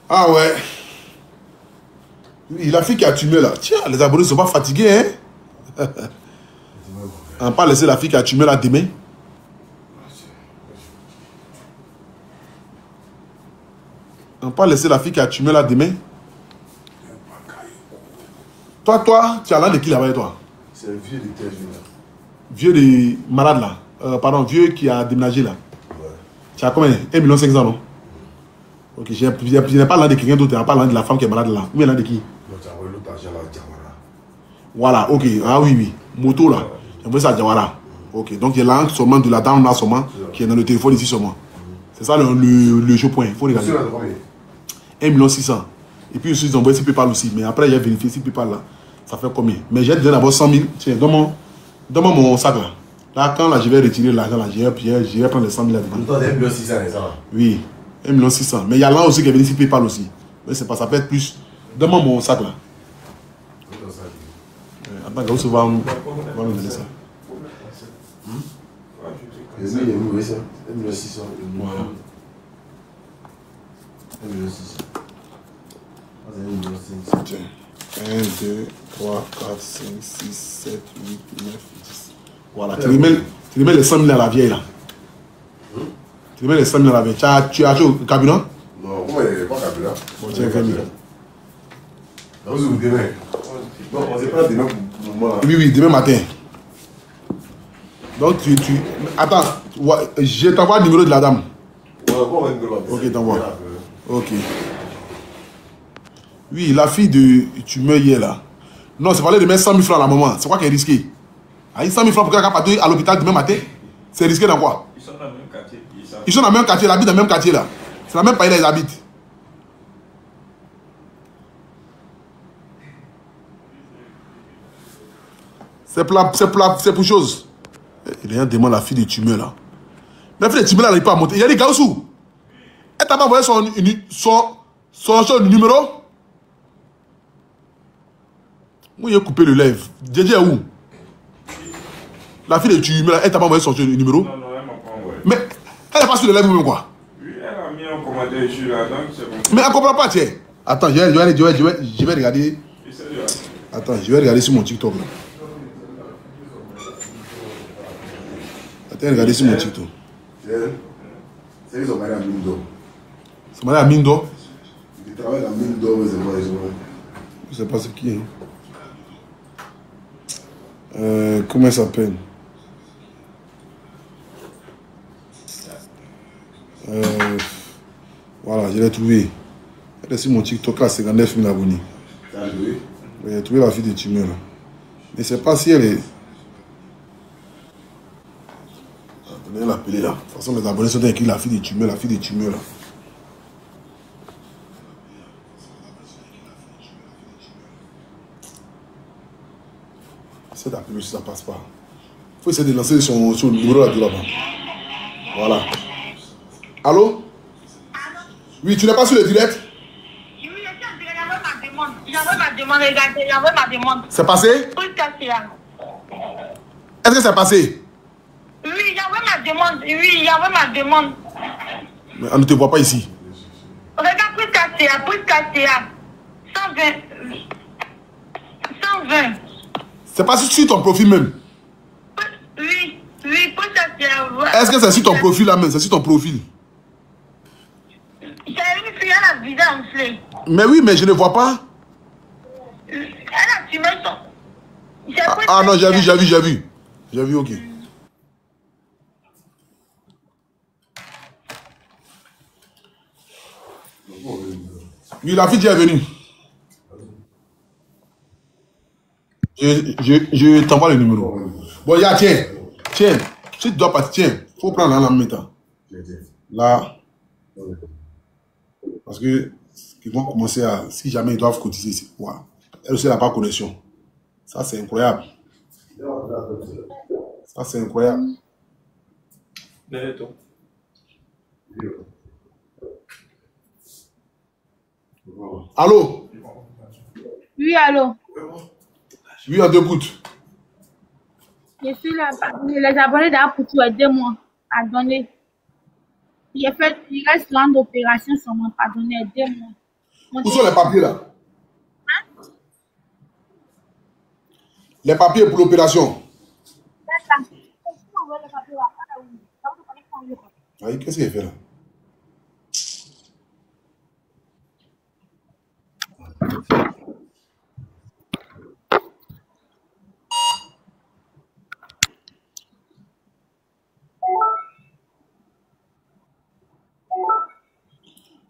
Ah ouais. Oui, la fille qui a tué là. Tiens, les abonnés ne sont pas fatigués, hein. On va pas laisser la fille qui a tué là demain. On va pas laisser la fille qui a tué là demain. Toi, tu as l'un de qui là-bas, toi? C'est un vieux de tel là. Vieux de malade là. Pardon, vieux qui a déménagé là. Ouais. Tu as combien? 1 500 000, non? Ok, je n'ai pas l'un de quelqu'un d'autre, je n'ai pas l'un de la femme qui est malade là. Ou bien l'un de qui? Non, tu as envoyé l'autre argent là, Diawara. Voilà, ok. Ah oui. Moto là. J'ai envoyé ça à Diawara. Ok, donc il y a là seulement de la dame là seulement qui est dans le téléphone ici seulement. C'est ça le jeu point. Il faut regarder. 1 600 000. Et puis ils ont envoyé si PayPal aussi. Mais après, il y a vérifié si PayPal là. Ça fait combien? Mais j'ai donné d'abord 100 000. Tiens, donne-moi mon sac là. Là, quand là, je vais retirer l'argent là, je vais prendre les 100 000 là dedans. Toi, 1 600 000, ça va? Oui, 1 600 000. Mais il y a là aussi qui est venu si PayPal aussi. Mais c'est pas, ça peut être plus. Donne-moi mon sac là. Attends, Gausso va nous donner ça. Oui, ça. 1 600 000. Voilà. 1 600 000. Tiens. 1, 2, 3, 4, 5, 6, 7, 8, 9, 10. Voilà, tu remets les 100 000 à la vieille là. Tu remets les 100 000 à la vieille. Tu as acheté au cabinet? Non, moi, il n'y a pas cabinet. Bon, tiens, 20 000. Vous demain. Non, on ne sait pas demain pour moi. Oui, demain matin. Donc, attends, je t'envoie le numéro de la dame. Ok, t'envoies. Ok. Oui, la fille de tumeur hier là. Non, c'est parler de mettre 100 000 francs à la maman. C'est quoi qui est risqué? 100 000 francs pour quelqu'un qui part à l'hôpital demain matin. C'est risqué dans quoi? Ils sont dans le même quartier. Ils sont dans le même quartier, ils habitent dans le même quartier là. C'est la même pays là, ils habitent. C'est pour chose. Il y a demande la fille de tumeur là. La fille de tumeur là, elle n'est pas montée. Il y a des gars où? Elle t'a pas envoyé son numéro? Moi, j'ai coupé le live. Dédié à où? La fille de tumeur là, elle t'a pas envoyé son numéro? Non, elle m'a pas envoyé. Mais elle n'est pas sur le live ou même quoi? Oui, elle a mis un commentaire ici là, donc c'est bon. Mais elle ne comprend pas, tiens. Attends, je vais regarder. Attends, je vais regarder sur mon TikTok là. Attends, regardez sur mon TikTok. C'est qu'ils ont marié à mine d'or. C'est marié à mine d'or? Ils travaillent à mine d'or, mais c'est pas les gens. Je sais pas c'est qui. Hein. Comment elle s'appelle? Voilà, je l'ai trouvé. Elle est sur mon TikTok là, 59 000 abonnés. J'ai trouvé la fille de tumeur là. Mais je ne sais pas si elle est. Attendez, l'appeler là. De toute façon, mes abonnés sont écrits la fille de tumeur là. J'essaie d'appeler si ça passe pas. Il faut essayer de lancer son numéro là-bas. Voilà. Allô? Oui, tu n'es pas sur le direct? Oui, je suis en direct, j'envoie ma demande, regardez, j'envoie ma demande. C'est passé? Est-ce que c'est passé? Oui, j'envoie ma demande, Mais on ne te voit pas ici. Regarde, plus KCA, 120. C'est pas sur ton profil même. Oui, pour ça que Est-ce que c'est sur ton profil là même? C'est sur ton profil. c'est une fille, elle a visé enflée. Mais oui, mais je ne vois pas. Elle a fumé son. Ah non, j'ai vu. J'ai vu, ok. Oui, la fille est venue. Je t'envoie le numéro. Bon, tiens. Si tu dois partir, tiens. Faut prendre la même temps. Là. Parce que ils vont commencer à, si jamais ils doivent cotiser, c'est quoi? Elle aussi n'a pas connexion. Ça, c'est incroyable. Ça, c'est incroyable. Allô? Oui, allô? Oui, on t'écoute. Je suis là. Les abonnés d'A pour tout aider moi à donner. Il reste l'an d'opération sur mon pardonner, aidez-moi. Où sont les papiers là? Hein? Les papiers pour l'opération. Oui, qu'est-ce qu'il fait là?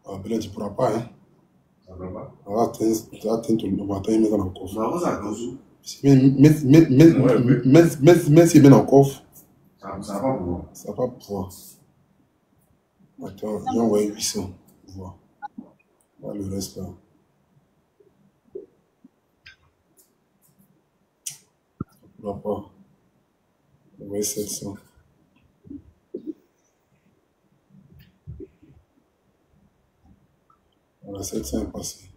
Ah, ben là, tu ne pourras pas, hein? Ça ne va pas. Ah, tu vas atteindre le matin et mettre dans le coffre. Non, ça va. Mais si met dans le coffre. Ça va pas pouvoir. Ça va pas pouvoir. Attends, il y a envoyé 800. Voir. Voilà le reste là. Ça ne pourra pas. Il envoyé 700. Voilà, 700 est passé.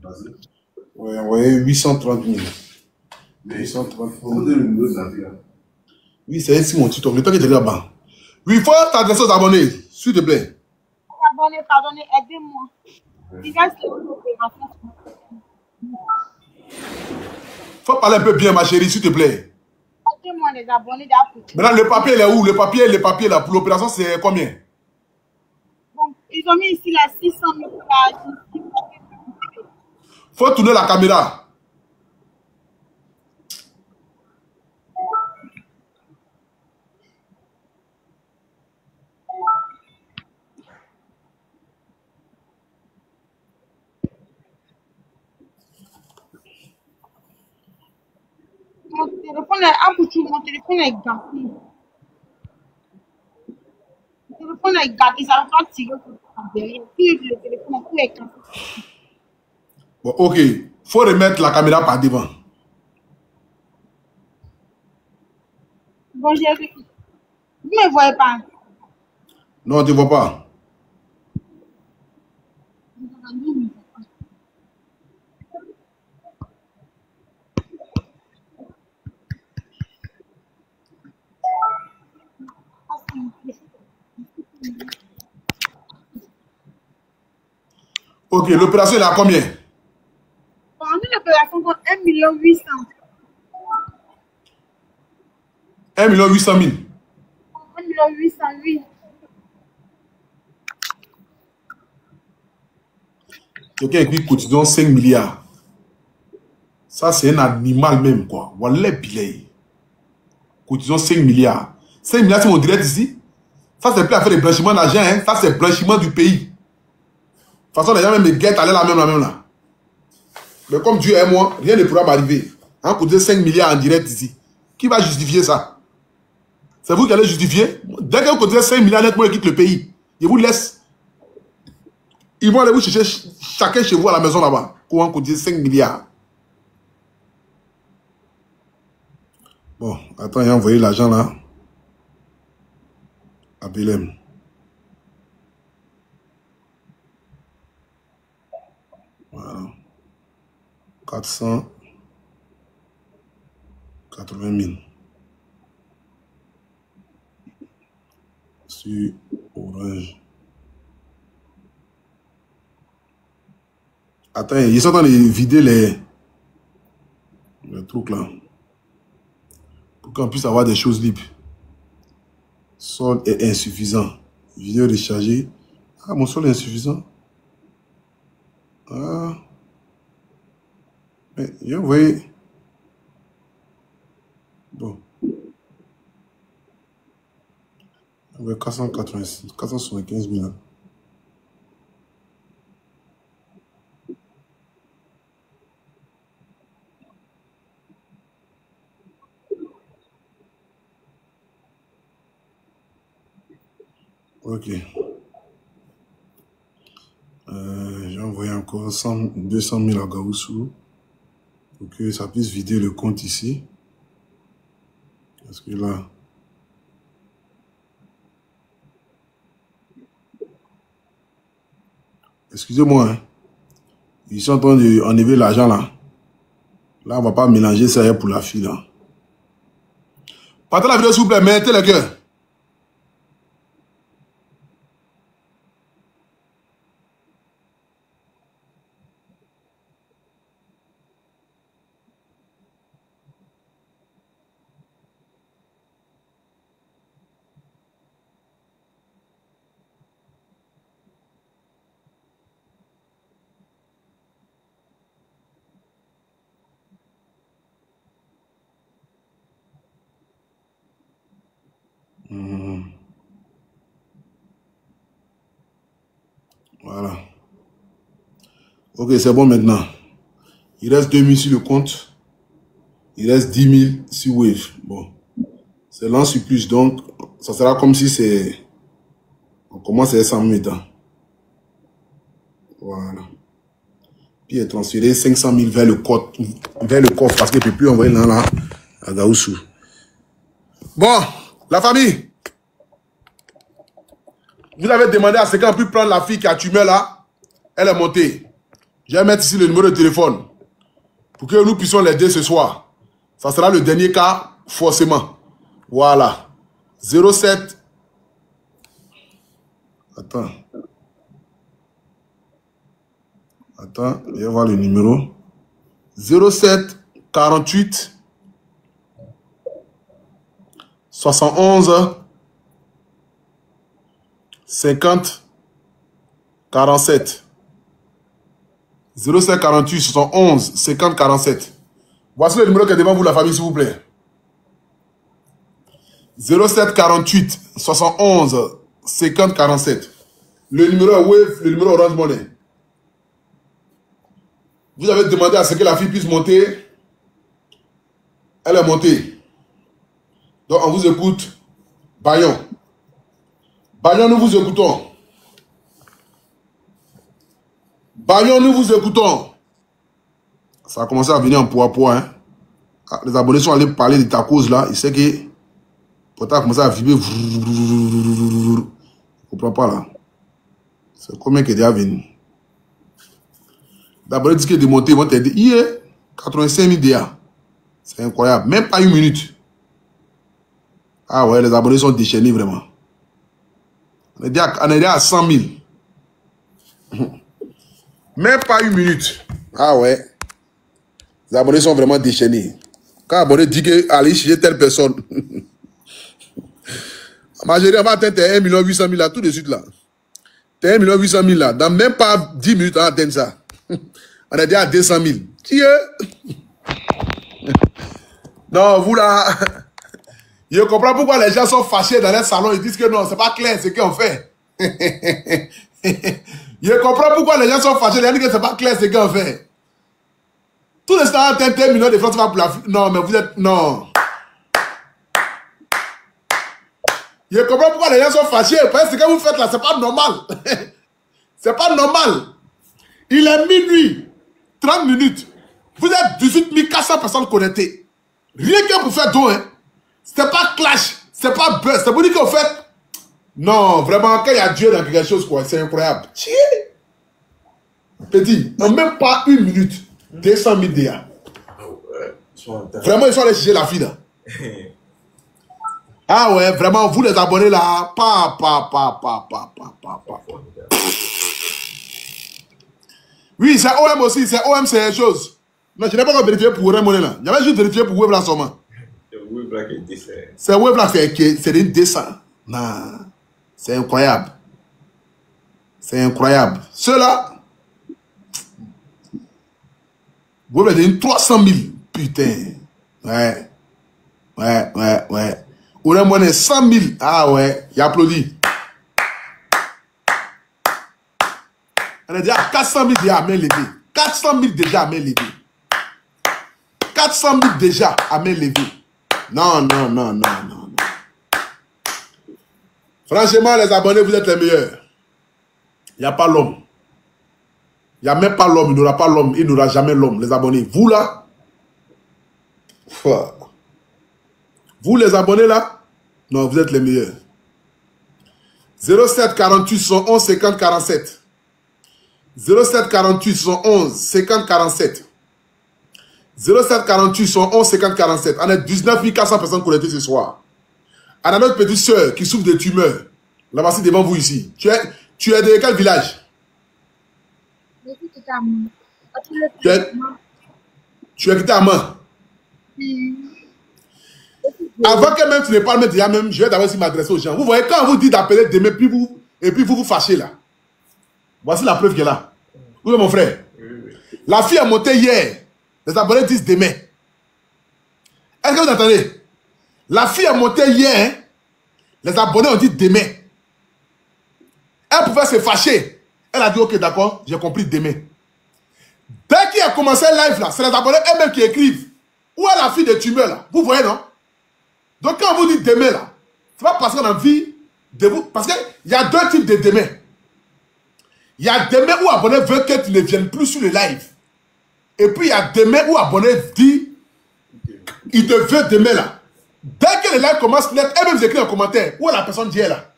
Vas-y. Oui, envoyé 830 000. Mais 830 000. Oui, c'est ici mon tuto. Le temps que tu es là-bas. Oui, il faut t'adresser aux abonnés, s'il te plaît. Abonnés, pardonnez, aidez-moi. Il reste l'opération. Faut parler un peu bien, ma chérie, s'il te plaît. Aidez-moi, les abonnés d'Apple. Maintenant, le papier, il est où? Le papier là, pour l'opération, c'est combien? Bon, ils ont mis ici la 600 000. Faut tourner la caméra. Mon téléphone est mon téléphone est gâté. Le téléphone est gâté, ça va pas tirer derrière. Puis le téléphone est gâté. Bon, ok. Faut remettre la caméra par devant. Bon, j'ai vu. Vous ne me voyez pas? Non, on ne te voit pas. Ok, l'opération est à combien? On a mis l'opération pour 1 800 000. 1 800 000. 1 800 000, oui. Quelqu'un écrit cotisant 5 milliards. Ça, c'est un animal même, quoi. Voilà, billet. Cotisant 5 milliards. 5 milliards, c'est mon direct ici. Ça, c'est plus à faire des blanchiments d'argent, hein. Ça, c'est blanchiment du pays. De toute façon, les gens même me guettent, aller la même là. Mais comme Dieu est moi, rien ne pourra m'arriver. Hein, cotiser 5 milliards en direct ici. Qui va justifier ça? C'est vous qui allez justifier? Dès que vous cotisez 5 milliards, net, moi, je quitte le pays. Je vous laisse. Ils vont aller vous chercher chacun chez vous à la maison là-bas. Comment cotiser 5 milliards? Bon, attends, il a envoyé l'argent là. À Belém. Voilà. 480 000. Sur Orange. Attends, ils sont en train de vider les... truc là. Pour qu'on puisse avoir des choses libres. Solde est insuffisant. Vidéo rechargée. Ah, mon solde est insuffisant. Ah. Mais, j'ai envoyé. Bon. J'ai envoyé 475 000. Ok. J'ai envoyé encore 200 000 à Gaoussou pour que ça puisse vider le compte ici. Parce que là... Excusez-moi, hein. Ils sont en train d'enlever l'argent là. Là, on va pas mélanger ça pour la fille là. Partez la vidéo s'il vous plaît, mettez le cœur. Voilà. Ok, c'est bon maintenant. Il reste 2 000 sur le compte. Il reste 10 000 sur Wave. Bon. C'est l'an sur plus. Donc, ça sera comme si c'est... On commence à 100 000 ans. Voilà. Puis il est transféré 500 000 vers le coffre parce qu'il ne peut plus envoyer là à Gaoussou. Bon, la famille. Vous avez demandé à ce qu'on puisse prendre la fille qui a tué là. Elle est montée. Je vais mettre ici le numéro de téléphone. Pour que nous puissions l'aider ce soir. Ça sera le dernier cas, forcément. Voilà. 07. Attends. Attends, je vais voir le numéro. 07 48 71 50 47. 07 48 71 50 47. Voici le numéro qui est devant vous, la famille, s'il vous plaît. 07 48 71 50 47. Le numéro Wave, le numéro Orange Money. Vous avez demandé à ce que la fille puisse monter. Elle est montée. Donc on vous écoute. Bayon. Bayon, nous vous écoutons. Bayon, nous vous écoutons. Ça a commencé à venir en poids. Hein. Les abonnés sont allés parler de ta cause là. Ils savent que pourtant ça a commencé à vibrer. Je ne comprends pas là. C'est combien qui est déjà venu? D'abord, ils disent que de monter, ils vont t'aider. Yeah, 85 000 DA. C'est incroyable. Même pas une minute. Ah ouais, les abonnés sont déchaînés vraiment. On est déjà à 100 000. Même pas une minute. Ah ouais. Les abonnés sont vraiment déchaînés. Quand l'abonné dit que allez chercher telle personne. Ma chérie, on va atteindre 1 800 000 là, tout de suite là. T'es 1 800 000 là. Dans même pas 10 minutes, on atteint ça. On est déjà à 200 000. Tiens. Non, vous là. Je comprends pourquoi les gens sont fâchés dans les salons. Ils disent que non, c'est pas clair ce qu'on fait. Je comprends pourquoi les gens sont fâchés. Ils disent que c'est pas clair ce qu'on fait. Tout le temps, 1 million de francs, ça va pour la... Non, mais vous êtes... Non. Je comprends pourquoi les gens sont fâchés. Parce que ce que vous faites là, c'est pas normal. C'est pas normal. Il est minuit. 30 minutes. Vous êtes 18 400 personnes connectées. Rien que pour faire don, hein. C'est pas clash. C'est pas buzz. C'est pour dire qu'en fait... Non, vraiment, quand il y a Dieu dans quelque chose, quoi, c'est incroyable. Tiens. Petit, non, même pas une minute. 200 000 DA. Vraiment, ils sont allés chercher la fille là. Ah ouais, vraiment, vous les abonnés là. Oui, c'est OM aussi. C'est OM, c'est une chose. Non, je n'ai pas encore vérifié pour Orange Money là. J'avais juste vérifié pour Weblack seulement. C'est Weblack, c'est des dessins. Non, c'est incroyable. C'est incroyable. Ceux-là, Weblack donne 300 000. Putain. Ouais. Orange Money 100 000. Ah ouais, il applaudit. On est déjà à 400 000 déjà à main levée. 400 000 déjà à main levée. 400 000 déjà à main levée. Non. Franchement, les abonnés, vous êtes les meilleurs. Il n'y a pas l'homme. Il n'y a même pas l'homme. Il n'aura pas l'homme. Il n'aura jamais l'homme. Les abonnés. Vous là. Vous les abonnés là. Non, vous êtes les meilleurs. 07 48 111 50 47. 07 48 111 50 47. 07 48 111 50 47. On est 19 400 personnes connectées ce soir. On a notre petite soeur qui souffre de tumeurs. La voici devant vous ici. Tu es de quel village? Tu es quitté à main. Avant que même tu ne parles même, je vais d'abord m'adresser aux gens. Vous voyez, quand on vous dit d'appeler demain, puis vous fâchez là. Voici la preuve qu'elle est là. Où est mon frère? La fille a monté hier. Les abonnés disent demain. Est-ce que vous entendez? La fille a monté hier. Les abonnés ont dit demain. Elle pouvait se fâcher. Elle a dit ok, d'accord, j'ai compris demain. Dès qu'il a commencé live là, c'est les abonnés eux-mêmes qui écrivent. Où est la fille de tumeur là? Vous voyez, non? Donc quand on vous dit demain là, c'est pas parce qu'on a envie de vous. Parce qu'il y a deux types de demain. Il y a demain où abonné veut que tu ne viennes plus sur le live. Et puis il y a demain où abonné dit il te veut demain là. Dès que le live commence net, eux-mêmes écrivent en commentaire où est la personne d'hier là.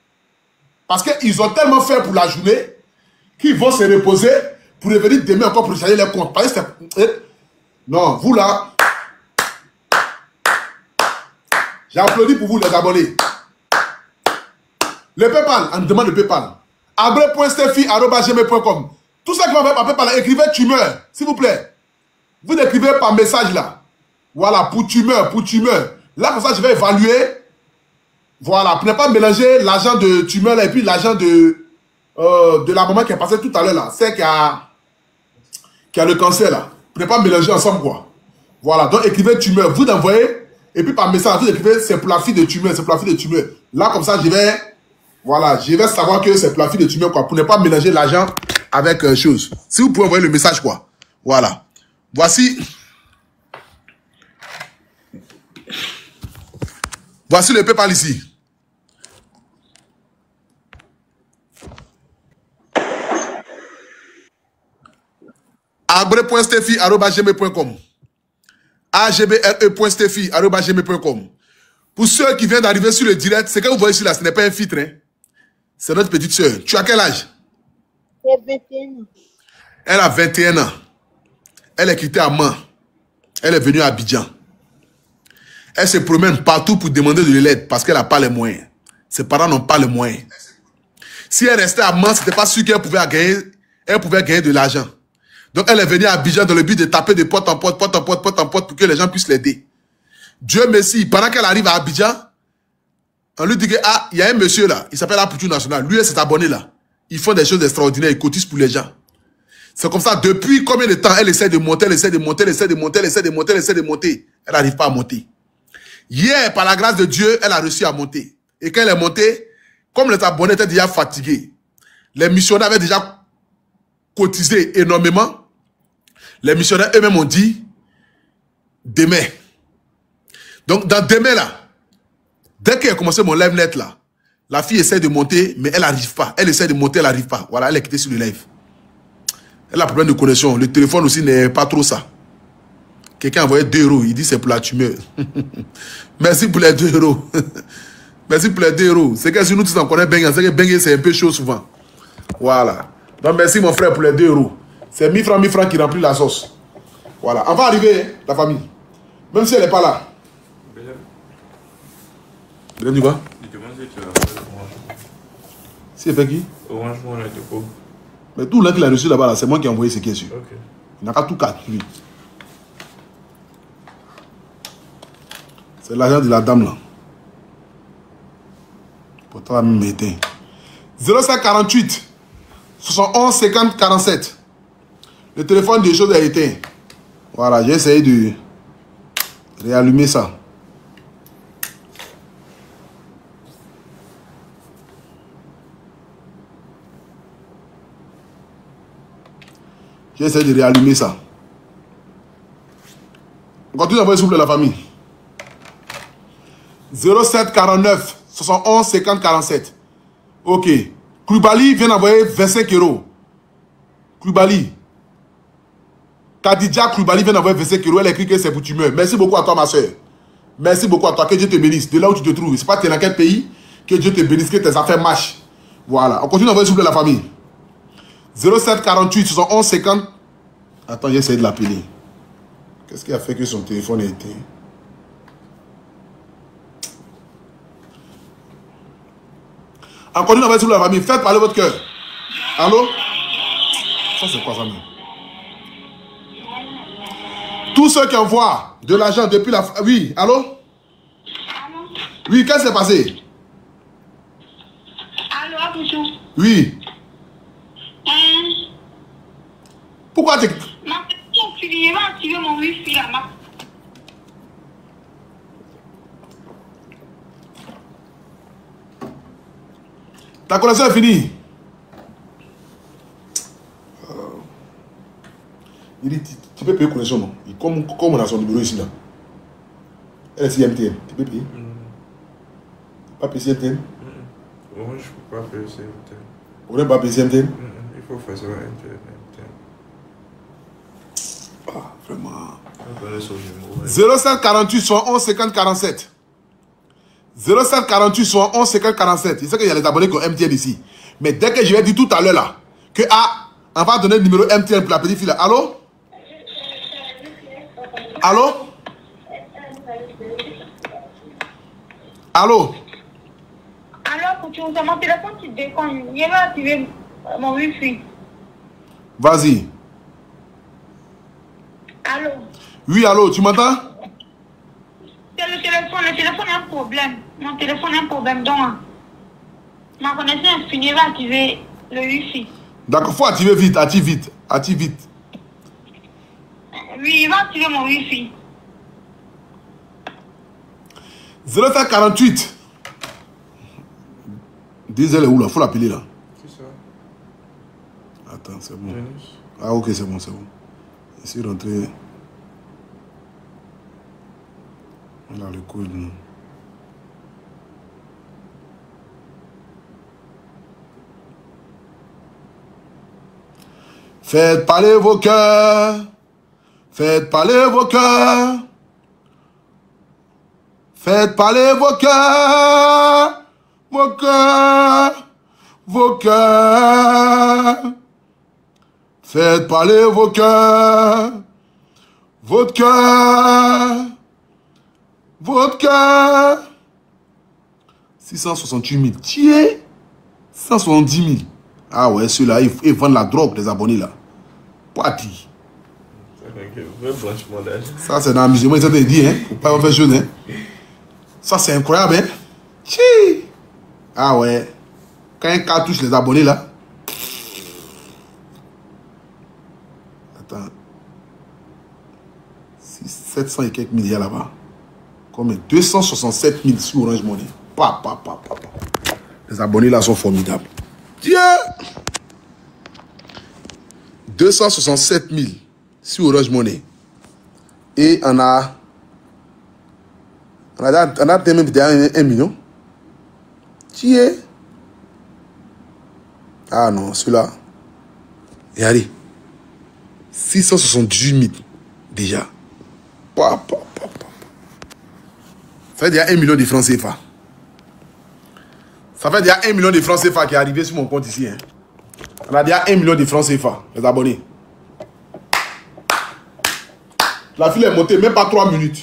Parce qu'ils ont tellement fait pour la journée qu'ils vont se reposer pour revenir demain encore pour changer les comptes. Parce que non, vous là, j'ai applaudi pour vous les abonnés. Le PayPal, on demande le PayPal. abre.steffi@gmail.com. Tout ça qui va faire par PayPal, écrivez tumeur, s'il vous plaît. Vous écrivez par message là. Voilà, pour tumeur. Là, comme ça, je vais évaluer. Voilà, pour ne pas mélanger l'argent de tumeur là, et puis l'argent de la maman qui est passée tout à l'heure là. C'est qui a le cancer là. Pour ne pas mélanger ensemble quoi. Voilà, donc écrivez tumeur. Vous envoyez, et puis par message, vous écrivez c'est pour la fille de tumeur, c'est pour la fille de tumeur. Là, comme ça, je vais savoir que c'est pour la fille de tumeur quoi. Pour ne pas mélanger l'argent avec chose. Si vous pouvez envoyer le message quoi. Voilà. Voici le PayPal ici. abre.steffi@gmail.com. agbre.steffi@gmail.com. Pour ceux qui viennent d'arriver sur le direct, ce que vous voyez ici là, ce n'est pas un filtre. Hein? C'est notre petite soeur. Tu as quel âge? J'ai 21 ans. Elle a 21 ans. Elle est quittée à Mans. Elle est venue à Abidjan. Elle se promène partout pour demander de l'aide parce qu'elle n'a pas les moyens. Ses parents n'ont pas les moyens. Si elle restait à Mans, ce n'était pas sûr qu'elle pouvait gagner de l'argent. Donc elle est venue à Abidjan dans le but de taper de porte en porte pour que les gens puissent l'aider. Dieu merci, pendant qu'elle arrive à Abidjan, on lui dit que il y a un monsieur là, il s'appelle Apoutou National. Lui et cet abonné là, ils font des choses extraordinaires, ils cotisent pour les gens. C'est comme ça, depuis combien de temps elle essaie de monter, elle n'arrive pas à monter. Hier, par la grâce de Dieu, elle a réussi à monter. Et quand elle est montée, comme les abonnés étaient déjà fatigués, les missionnaires avaient déjà cotisé énormément. Les missionnaires eux-mêmes ont dit demain. Donc, dans demain là, dès qu'elle a commencé mon live net là, la fille essaie de monter, mais elle n'arrive pas. Elle essaie de monter, elle n'arrive pas. Voilà, elle est quittée sur le live. Elle a un problème de connexion. Le téléphone aussi n'est pas trop ça. Quelqu'un a envoyé 2 €. Il dit c'est pour la tumeur. Merci pour les 2 €. Merci pour les 2 €. C'est que si nous tous en connaissons Bengue, c'est que Bengue c'est un peu chaud souvent. Voilà. Donc merci mon frère pour les 2 €. C'est 1000 francs qui remplit la sauce. Voilà. On va arriver, la famille. Même si elle n'est pas là. Bien du quoi? C'est fait qui? Orange Money de quoi? Mais tout là qu'il a reçu là-bas, c'est moi qui ai envoyé ce qui est sûr. Il n'a qu'à tout calculer. C'est l'argent de la dame là. Pourtant, la même éteint. 0548 71 50 47. Le téléphone des choses est éteint. Voilà, j'ai essayé de réallumer ça. J'ai essayé de réallumer ça. On continue d'envoyer s'il vous plaît la famille. 07 49 71 50 47. Ok. Koulibaly vient d'envoyer 25 €. Koulibaly. Khadija Koulibaly vient d'envoyer 25 €. Elle écrit que c'est pour tu meurs. Merci beaucoup à toi, ma soeur. Merci beaucoup à toi. Que Dieu te bénisse. De là où tu te trouves. C'est pas dans quel pays. Que Dieu te bénisse. Que tes affaires marchent. Voilà. On continue d'envoyer s'il vous plaît la famille. 07 48 71 50. Attends, j'ai essayé de l'appeler. Qu'est-ce qui a fait que son téléphone a été... Encore une fois, la famille, faites parler votre cœur. Allô? Ça, c'est quoi ça, même? Tous ceux qui envoient de l'argent depuis la... Oui, allô? Oui, qu'est-ce qui s'est passé? Allô, bonjour. Oui. Pourquoi tu... Ma petite, tu viens activer mon wifi là-bas. Ta connexion est finie. Il dit, tu peux payer connexion, non? Comme on a son numéro ici, là. Elle est CMTN. Tu peux payer? Pas payer CMTN? Moi, je ne peux pas payer CMTN. On n'est pas payer CMTN? Il faut faire ça à MTN. Ah, vraiment. 07 48 71 50 47. 07 48 71 50 47. Je sais qu'il y a les abonnés qui ont MTN ici. Mais dès que je vais dire tout à l'heure là, que on va donner le numéro MTN pour la petite fille là. Allô? Allô? Allô? Alors, c'est mon téléphone qui déconne. Je vais activer mon wifi. Vas-y. Allô? Oui, allô, tu m'entends? C'est le téléphone a un problème. Mon téléphone a un problème, donc ma connexion est finie, je vais activer le wifi. D'accord, faut activer vite, active vite, active vite. Oui, il va activer mon wifi. 0748. Diesel est où là? Faut l'appeler là. C'est ça. Attends, c'est bon. Janus. Ah ok, c'est bon, c'est bon. Je suis rentré. Là, le coude. Non. Faites parler vos cœurs. Faites parler vos cœurs. Faites parler vos cœurs. Vos cœurs. Vos cœurs. Faites parler vos cœurs. Votre cœur. Votre cœur. 668 000. Tiens. 170 000. Ah ouais, ceux-là, ils vendent la drogue, les abonnés là. Parti. Ça, c'est dans l'amusement, ils ont dit, hein. Faut pas faire chose, hein. Ça, c'est incroyable, hein. Tchii. Ah ouais. Quand un cas touche les abonnés là. Attends. 700 et quelques milliards là-bas. Combien? 267 000 sur Orange Money. Les abonnés là sont formidables. Dieu! 267 000 sur Orange Money. Et on a même 1 million. Dieu! Ah non, celui-là. Et allez. 678 000 déjà. Ça fait déjà 1 million de francs CFA. Ça fait déjà 1 million de francs CFA qui est arrivé sur mon compte ici. Hein. On a déjà 1 million de francs CFA, les abonnés. La file est montée, même pas 3 minutes.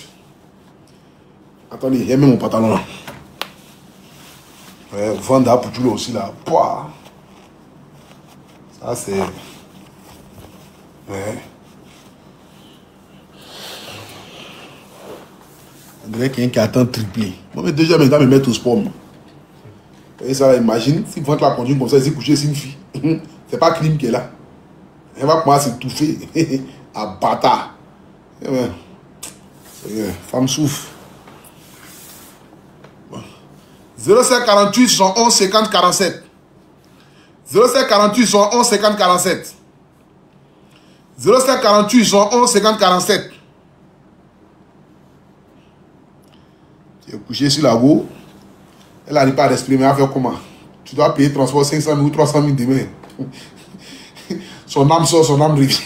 Attendez, il y a même mon pantalon là. Ouais, Vanda pour tout le aussi là. Pouah. Ça c'est... Ouais. On dirait qu'il y a qui attend triplé. Moi, mais déjà, maintenant, me mettre au sport. Et ça, imagine, si vous la conduite comme ça, si coucher, c'est une fille. C'est pas crime qu'elle est là. Elle va commencer à s'étouffer. À bâtard. Femme souffre. 0748 71 50 47. 0748 71 50 47. 0748 71 50 47. Tu es couché sur la go. Elle n'arrive pas à respirer, mais elle va faire comment? Tu dois payer transport 500 000 ou 300 000 demain. Son âme sort, son âme revient.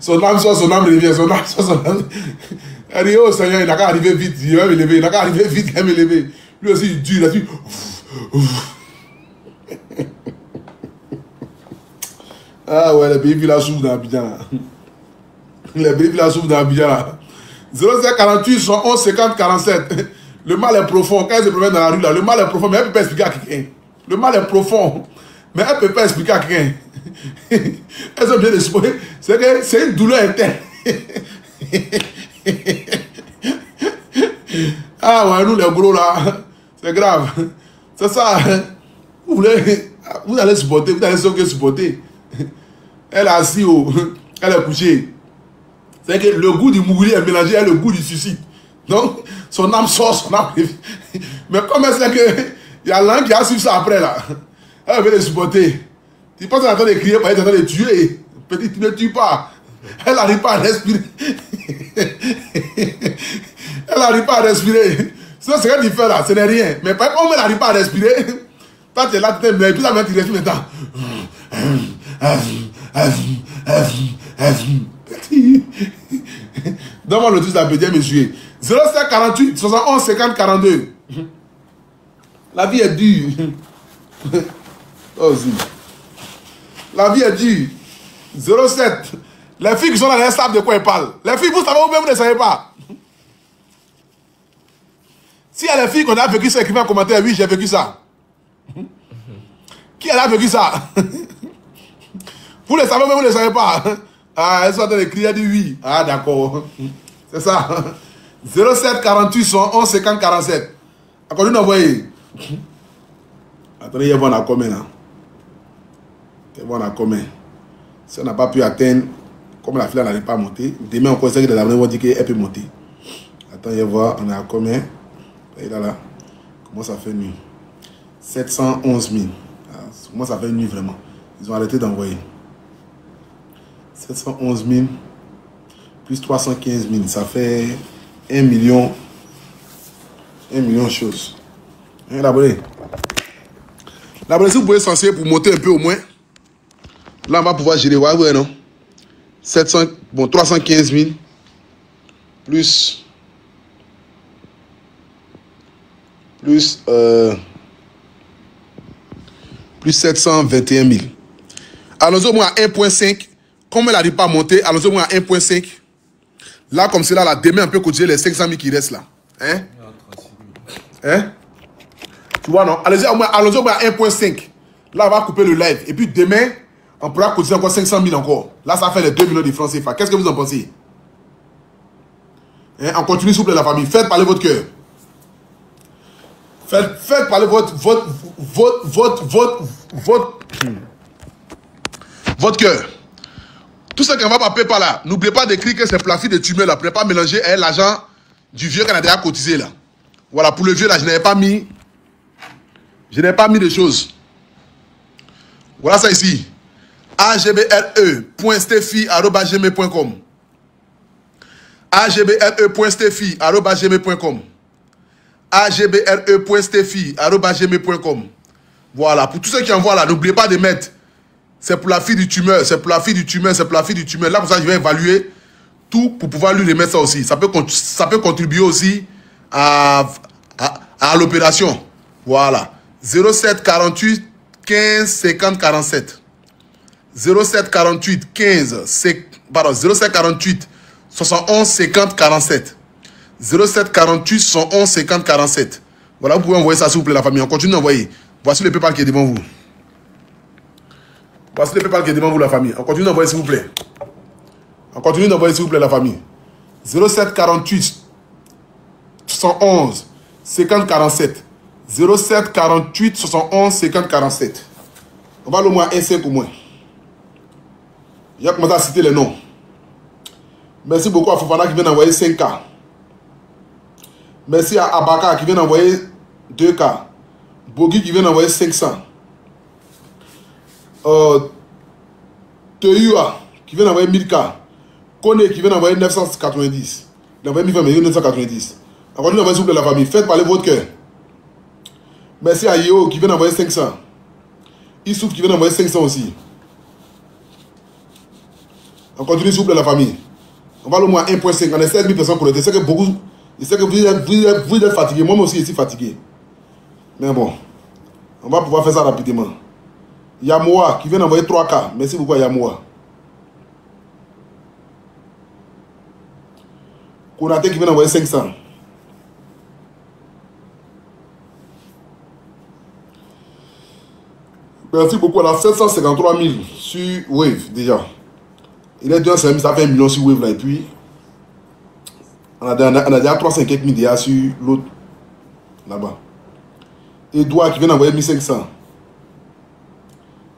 Son âme sort, son âme revient. Son âme sort, son âme. Elle dit, oh Seigneur, il n'a qu'à arriver vite. Il va me lever. Il n'a qu'à arriver vite. Il va me lever. Lui aussi, il dure. Il a dit, ah ouais, les pays la souffrent dans Abidjan. Les pays la souffrent dans Abidjan. 0748 71 50 47. Le mal est profond. Quand elle se promène dans la rue, là, le mal est profond, mais elle ne peut pas expliquer à quelqu'un. Le mal est profond, mais elle ne peut pas expliquer à quelqu'un. Elles ont bien expliqué. C'est que c'est une douleur interne. Ah ouais, nous les gros là, c'est grave. C'est ça. Vous allez supporter, vous allez supporter. Elle est assise, elle est couchée. C'est que le goût du mourir est mélangé avec le goût du suicide. Donc, son âme sort, son âme revient. Mais comme elle sait que il y a l'un qui a suivi ça après là, elle veut les supporter. Tu penses qu'elle est en train de crier, elle est en train de tuer. Petit, tu ne tues pas. Elle n'arrive pas à respirer. Elle n'arrive pas à respirer. Sinon, ce qu'elle fait là, ce n'est rien. Mais comme elle n'arrive pas à respirer, toi tu es là, tu t'es puis la main, tu respires maintenant. Donne-moi le 12 à petit monsieur. 0748 71 50 42. La vie est dure. Oh, si. La vie est dure. 07. Les filles qui sont là, elles savent de quoi elles parlent. Les filles, vous savez ou même vous ne savez pas. Si il y a les filles qu'on a vécu ça, écrivez en commentaire, oui, j'ai vécu ça. Qui a vécu ça? Vous le savez ou même vous ne le savez pas. Ah, elles sont en train de crier, elles disent oui. Ah, d'accord. C'est ça. 07 48 111 50 47. Encore une envoyée. Attendez, il y a bon à commun là. Il y a bon à commun. Si on n'a pas pu atteindre, comme la fille n'arrive pas à monter, demain on conseille que les abonnés vont dire qu'elle peut monter. Attends, il y a voir, on est à commun. Et là, comment ça fait nuit? 711 000. Ah, comment ça fait nuit vraiment? Ils ont arrêté d'envoyer. 711 000 plus 315 000, ça fait 1 million. 1 million de choses. Hein, l'abonné? L'abonné, si vous pouvez censurer pour monter un peu au moins. Là, on va pouvoir gérer. Ouais, non? 315 000 plus 721 000. Allons-y au moins à 1,5. Comme elle n'arrive pas à monter, allons-y au moins à 1,5. Là, comme c'est là, demain, on peut cotiser les 500 000 qui restent là. Hein? Hein? Tu vois, non? Allons-y au moins à 1,5. Là, on va couper le live. Et puis demain, on pourra cotiser encore 500 000 encore. Là, ça fait les 2 millions de francs CFA. Qu'est-ce que vous en pensez? Hein? On continue, s'il vous plaît, la famille. Faites parler votre cœur. Faites parler votre cœur. Tout ce qu'on va pas payer par là, n'oubliez pas d'écrire que c'est pour la fille de tumeur là. Vous ne pouvez pas mélanger l'argent du vieux qu'on a déjà cotisé là. Voilà, pour le vieux là, je n'avais pas mis. Je n'ai pas mis de choses. Voilà ça ici. agbre.steffi@gmail.com. agbre.steffi@gmail.com. agbre.steffi@gmail.com. Voilà, pour tous ceux qui envoient là, n'oubliez pas de mettre. C'est pour la fille du tumeur, c'est pour la fille du tumeur, c'est pour la fille du tumeur. Là, comme ça, je vais évaluer tout pour pouvoir lui remettre ça aussi. Ça peut contribuer aussi à l'opération. Voilà. 07 48 15 50 47. 07 48 15 07 48 71 50 47. 07 48 111 50 47. Voilà, vous pouvez envoyer ça s'il vous plaît la famille. On continue d'envoyer. Voici le PayPal qui est devant vous. Voici le PayPal qui est devant vous la famille. On continue d'envoyer s'il vous plaît. On continue d'envoyer, s'il vous plaît, la famille. 07 48 71 50 47. 07 48 71 50 47. On va le moins 1,5 au moins. Il a commencé à citer les noms. Merci beaucoup à Fofana qui vient d'envoyer 5K. Merci à Abaka qui vient d'envoyer 2K. Bogi qui vient d'envoyer 500. Teyua qui vient d'envoyer 1000K. Kone qui vient d'envoyer 990. Il a envoyé 990. Encore une fois, s'il vous plaît, la famille. Faites parler votre cœur. Merci à Yeo qui vient d'envoyer 500. Issouf qui vient d'envoyer 500 aussi. On continue, s'il vous plaît, la famille. On va au moins 1,5. On est 16 000 personnes connectées. Je sais que beaucoup. Je sais que vous êtes fatigués. Moi aussi, je suis fatigué. Mais bon. On va pouvoir faire ça rapidement. Yamoua qui vient d'envoyer 3K. Merci beaucoup à Yamoua. Konate qui vient d'envoyer 500. Merci beaucoup. On a 753 000 sur Wave déjà. Il est 2 ça fait 1 million sur Wave là. Et puis, on a déjà 350 000 déjà sur l'autre là-bas. Edouard qui vient d'envoyer 1500.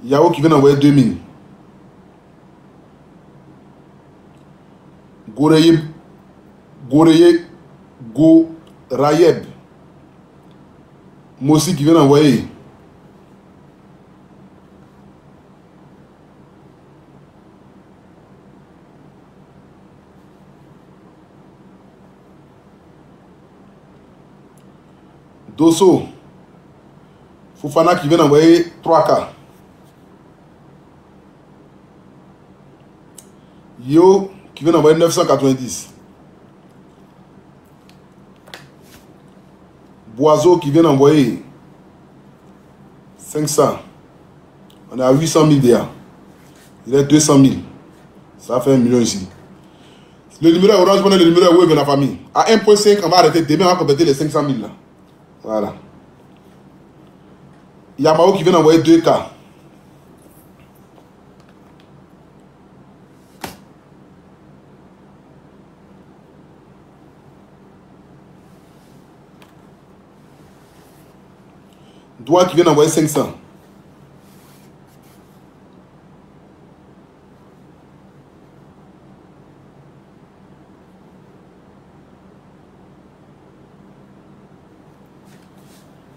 Yao qui vient d'envoyer 2000. Gorayeb. Mossi qui vient d'envoyer. Dosso. Fofana qui vient d'envoyer 3K. Yo qui vient d'envoyer 990. Boiseau qui vient d'envoyer 500. On est à 800 000 déjà. Il est 200 000. Ça fait 1 million ici. Le numéro est Orange Money, le numéro est Wave de la famille. À 1,5, on va arrêter. Demain, on va compléter les 500 000 là. Voilà. Yamao qui vient d'envoyer 2K. Doigt qui vient d'envoyer 500.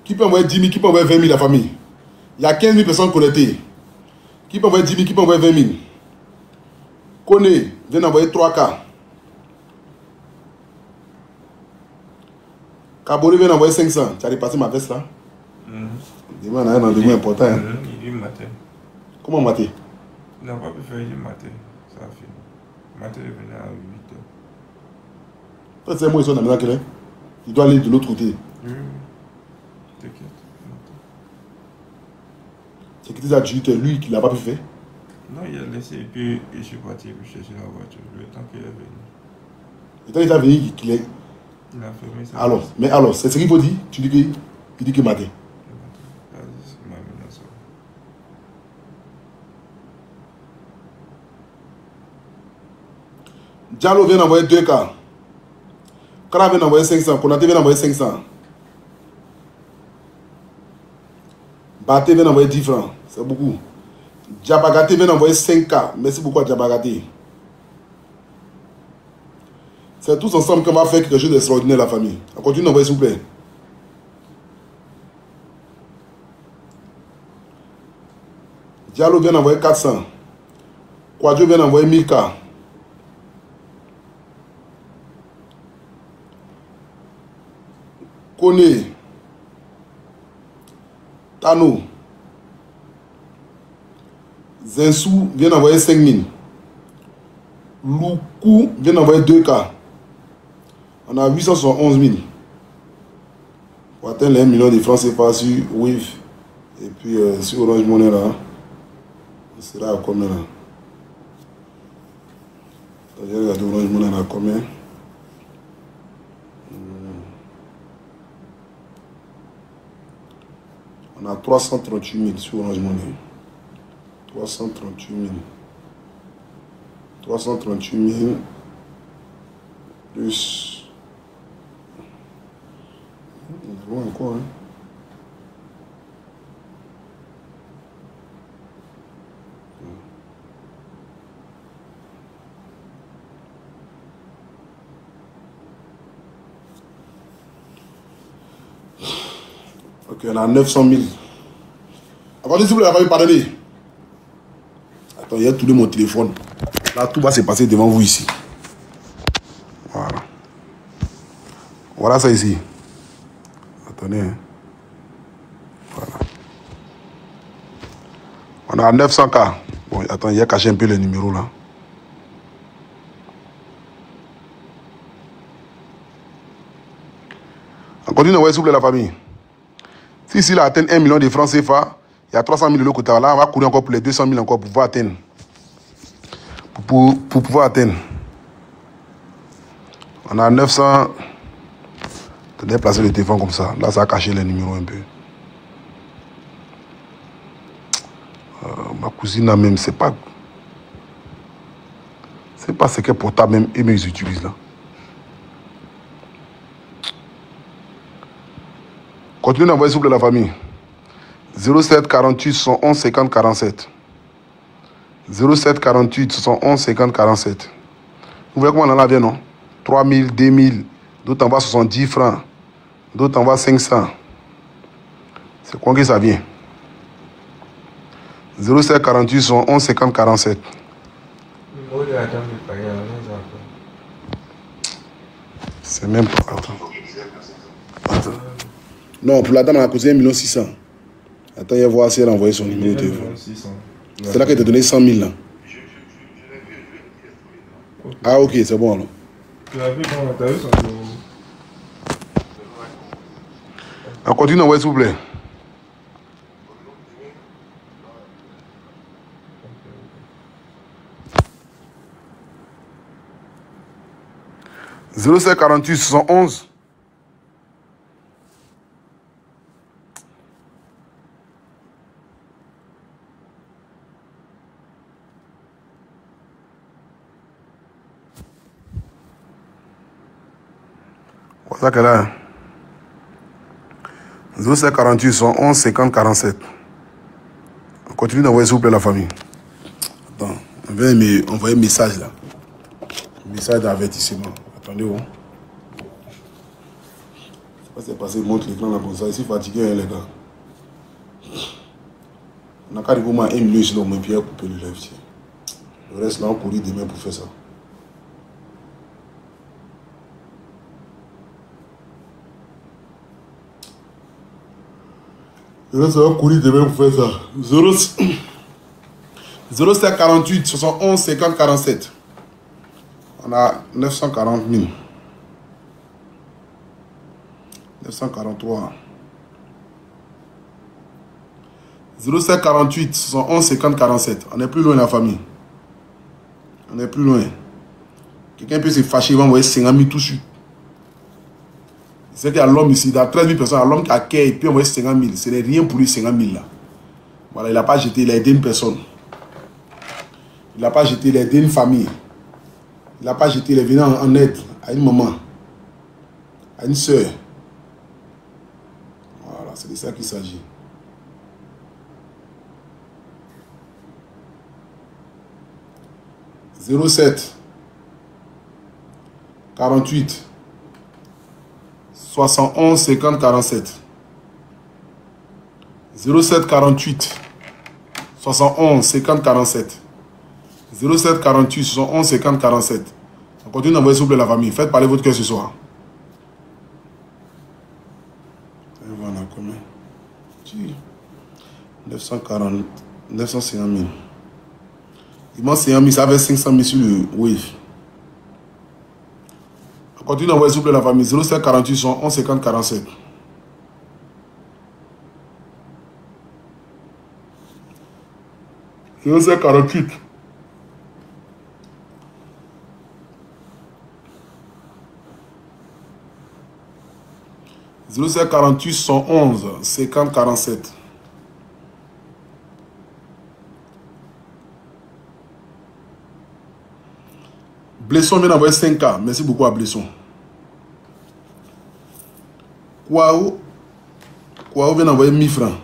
Qui peut envoyer 10 000, qui peut envoyer 20 000 la famille? Il y a 15 000 personnes connectées. Qui peut envoyer 10 000, qui peut envoyer 20 000? Kone vient d'envoyer 3K. Kabore vient d'envoyer 500. Tu as repassé ma veste là? Demain, on a un rendez-vous important. Hein? Il est matin. Comment matin? Il n'a pas pu faire, il est matin. Ça a fini. Matin, il venait à 8h. C'est moi, ils sont dans la maison. Il doit aller de l'autre côté. T'inquiète. C'est qui t'a dit que lui, qu'il n'a pas pu faire? Non, il a laissé et puis je suis parti chercher la voiture. Le temps qu'il est venu. Le temps qu'il est venu, qu'il est. Il a fermé ça. Alors, mais alors, c'est ce qu'il faut dire? Tu dis que. Il dit que matin. Diallo vient d'envoyer 2K. Kara vient d'envoyer 500. Konate vient d'envoyer 500. Baté vient d'envoyer 10 francs. C'est beaucoup. Diabagate vient d'envoyer 5K. Merci beaucoup à Diabagate. C'est tous ensemble qu'on va faire quelque chose d'extraordinaire, la famille. On continue d'envoyer, s'il vous plaît. Diallo vient d'envoyer 400. Quadro vient d'envoyer 1000K. Kone, Tano, Zensou vient d'envoyer 5000. Loukou vient d'envoyer 2K. On a 811 000. Pour atteindre les 1 million de francs CFA sur Wave. Et puis sur Orange Money là. On sera à combien là? J'ai regardé Orange Money là à combien? On a 338 000 sur Orange Money. 338 000. 338 000 plus. Nous avons encore, hein. Ok, on a 900 000. Attendez, s'il vous plaît, pardonnez. Attends, il y a tout de mon téléphone. Là, tout va se passer devant vous ici. Voilà. Voilà ça ici. Attendez. Hein. Voilà. On a 900K. Bon, attends, il y a caché un peu les numéros là. On continue, ouais, s'il vous plaît, la famille. Si ici, il a atteint 1 million de francs CFA, il y a 300 000 de l'autre côté. Là, on va courir encore pour les 200 000 encore pour pouvoir atteindre. Pour pouvoir atteindre. On a 900. Tenez, placer le téléphone comme ça. Là, ça a caché les numéros un peu. Ma cousine a même, c'est pas ce qu'elle portable même, et même ils utilisent là. Continuez d'envoyer s'il vous plaît la famille. 07 48 71 50 47. 07 48 71 50 47. Vous voyez comment on en a bien, non? 3 000, 2 000. D'autres envoient 70 francs. D'autres envoient 500. C'est quoi que ça vient? 07 48 71 50 47. C'est même pas. Attends. Non, pour la dame, elle a causé 1 600 000. Attends, il va voir si elle a envoyé son numéro de téléphone. C'est là qu'elle t'a donné 100 000 là. Ah, ok, c'est bon alors. On continue d'envoyer, s'il vous plaît. « 07 48 71. Voilà qu'elle a. 07 48 71 50 47. On continue d'envoyer, s'il vous plaît, la famille. Attends, on va envoyer un message là. Un message d'avertissement. Attendez, oh. C'est passé, montre l'écran là comme ça. Ici, fatigué, hein, les gars. On a carrément 1 million ici, donc, puis on couper le live. Le reste là, on courir demain pour faire ça. Le reste, on va courir demain pour faire ça. 07 48 71 50 47. On a 940 000. 943. 07 48 71 50 47. On est plus loin, la famille. On est plus loin. Quelqu'un peut se fâcher, il va envoyer 50 000 tout de suite. C'est qu'il y a l'homme ici, il y a 13 000 personnes. Il y a l'homme qui a quai, il peut envoyer 50 000. Ce n'est rien pour lui, 50 000 là. Voilà, il n'a pas jeté, il a aidé une personne. Il n'a pas jeté, il a aidé une famille. Il n'a pas jeté, il est venu en aide à une maman, à une soeur. Voilà, c'est de ça qu'il s'agit. « 07 48 71 50 47. 07 48 71 50 47. 07 48 71 50 47. On continue d'envoyer s'il vous plaît la famille. Faites parler votre cœur ce soir. Et voilà combien? 940 950 000. Il manque 50 000, ça avait 500 000 sur le Wave. On continue d'envoyer s'il vous plaît la famille. 07 48 71 50 47. « 07 48 07 48 111 50 47. Blesson vient d'envoyer 5K. Merci beaucoup à Blesson. Kwao vient d'envoyer 1000 francs.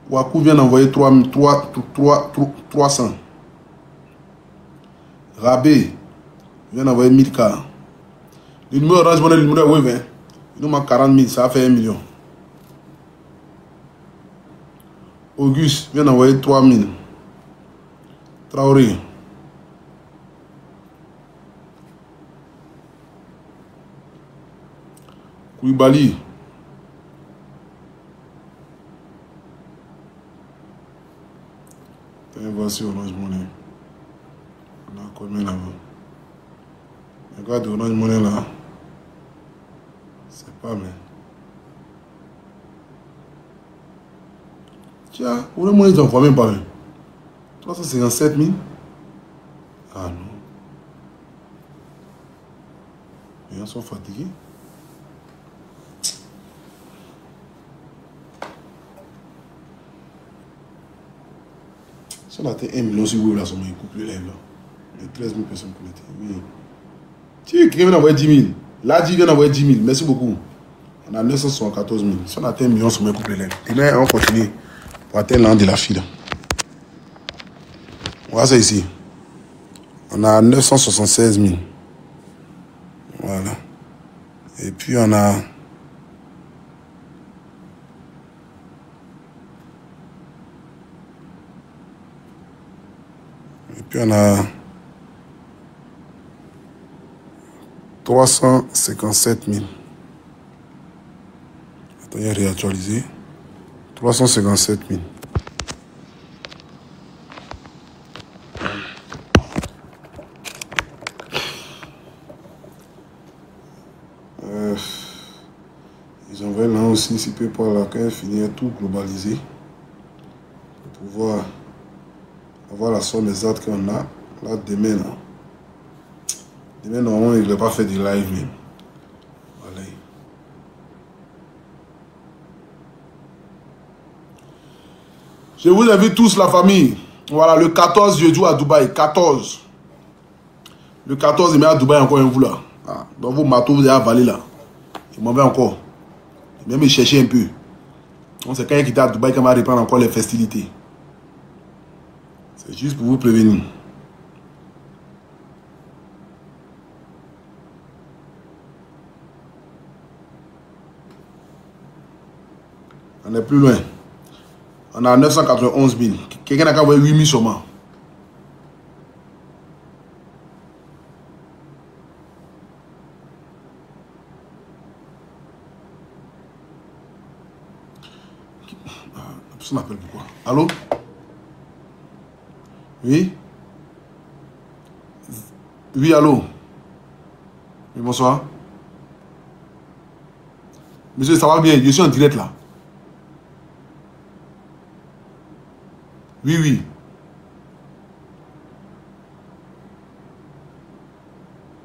Wakou vient d'envoyer 300. Rabé vient d'envoyer 1000K. Le numéro Orange Money, le numéro Wave, hein. Il nous manque 40 000, ça fait 1 million. Auguste vient d'envoyer 3000. Traoré. Kouibali. Voici Orange Money. On a combien là-bas? Regarde Orange Money là. C'est pas mal. Tiens, Orange Money, ils n'en voient même pas. 357 000. Ah non. Les gens sont fatigués. Si on a été 1 million sur Wave là, ça m'a coupé les lèvres là. Il y a 13 000 personnes connectées. Oui. Tu quelqu'un vient d'envoyer 10 000. Là, tu viens d'envoyer 10 000. Merci beaucoup. On a 974 000. Si on a atteint 1 million, ça m'a coupé les lèvres. Demain, on continue pour atteindre l'an de la fille. Voilà ça ici. On a 976 000. Voilà. Et puis on a... Et puis on a 357 000. Attendez, réactualiser. 357 000. Ils envoient là aussi, si peu par laquelle finir tout globalisé pour pouvoir avoir la somme exacte qu'on a. Là, demain, là. Demain, normalement, il ne va pas faire du live même. Voilà. Je vous invite tous, la famille. Voilà, le 14, je joue à Dubaï. 14. Le 14, il met à Dubaï encore un vous là. Ah, dans vos marteaux, vous avez avalé là. Il m'en veut encore. Même me chercher un peu. On sait quand il est à Dubaï qu'on va reprendre encore les festivités. C'est juste pour vous prévenir. On est plus loin. On a 991 000. Quelqu'un a qu'à avoir 8 000 seulement. Ça m'appelle pourquoi? Allô? Oui? Oui, allô? Oui, bonsoir. Monsieur, ça va bien? Je suis en direct là. Oui, oui.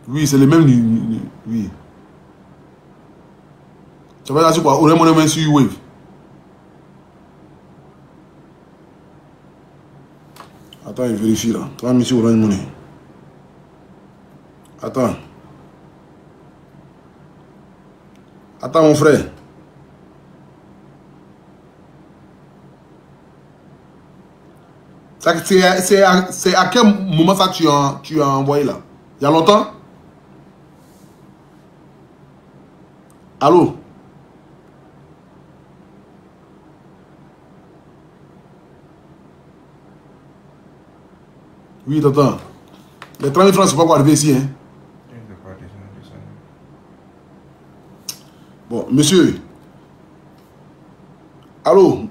Oui, c'est le même. Oui. Tu vas dire quoi? On est mon sur Wave. Attends, il vérifie là. Toi, monsieur Orange Money. Attends. Attends, mon frère. C'est à quel moment ça tu as envoyé là? Il y a longtemps? Allô? Oui, t'entends. Les 30 000 francs, c'est pas quoi arriver ici, hein? Bon, monsieur. Allô?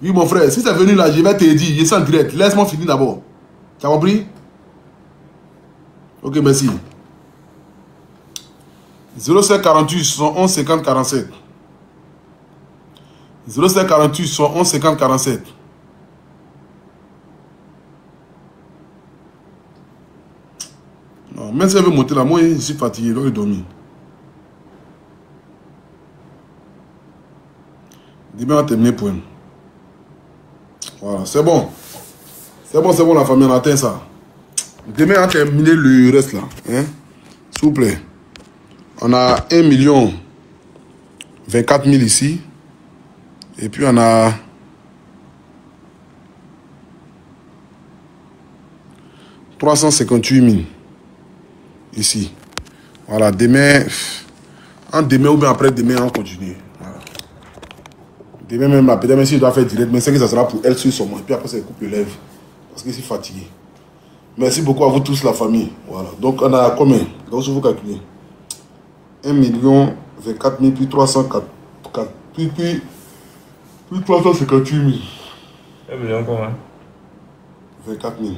Oui, mon frère, si c'est venu là, je vais te dire, je suis en direct. Laisse-moi finir d'abord. Tu as compris? Ok, merci. 07 48 71 50 47. 07 48 71 50 47. Non, même si elle veut monter là, moi je suis fatigué, je vais dormir. Demain on va terminer pour elle. Voilà, c'est bon. C'est bon, la famille, on atteint ça. Demain, on a terminé le reste là. Hein? S'il vous plaît. On a 1 024 000 ici. Et puis on a 358 000 ici. Voilà, demain, en demain ou bien après demain, on continue. Voilà. Demain même là, peut-être même si je dois faire direct, mais c'est que ça sera pour elle sur son et puis après ça coupe le lèvre. Parce que je suis fatigué. Merci beaucoup à vous tous, la famille. Voilà. Donc on a combien? Donc je vous calculer. 1 024 000 puis 304 puis 358 000. 1 million combien? 24 000.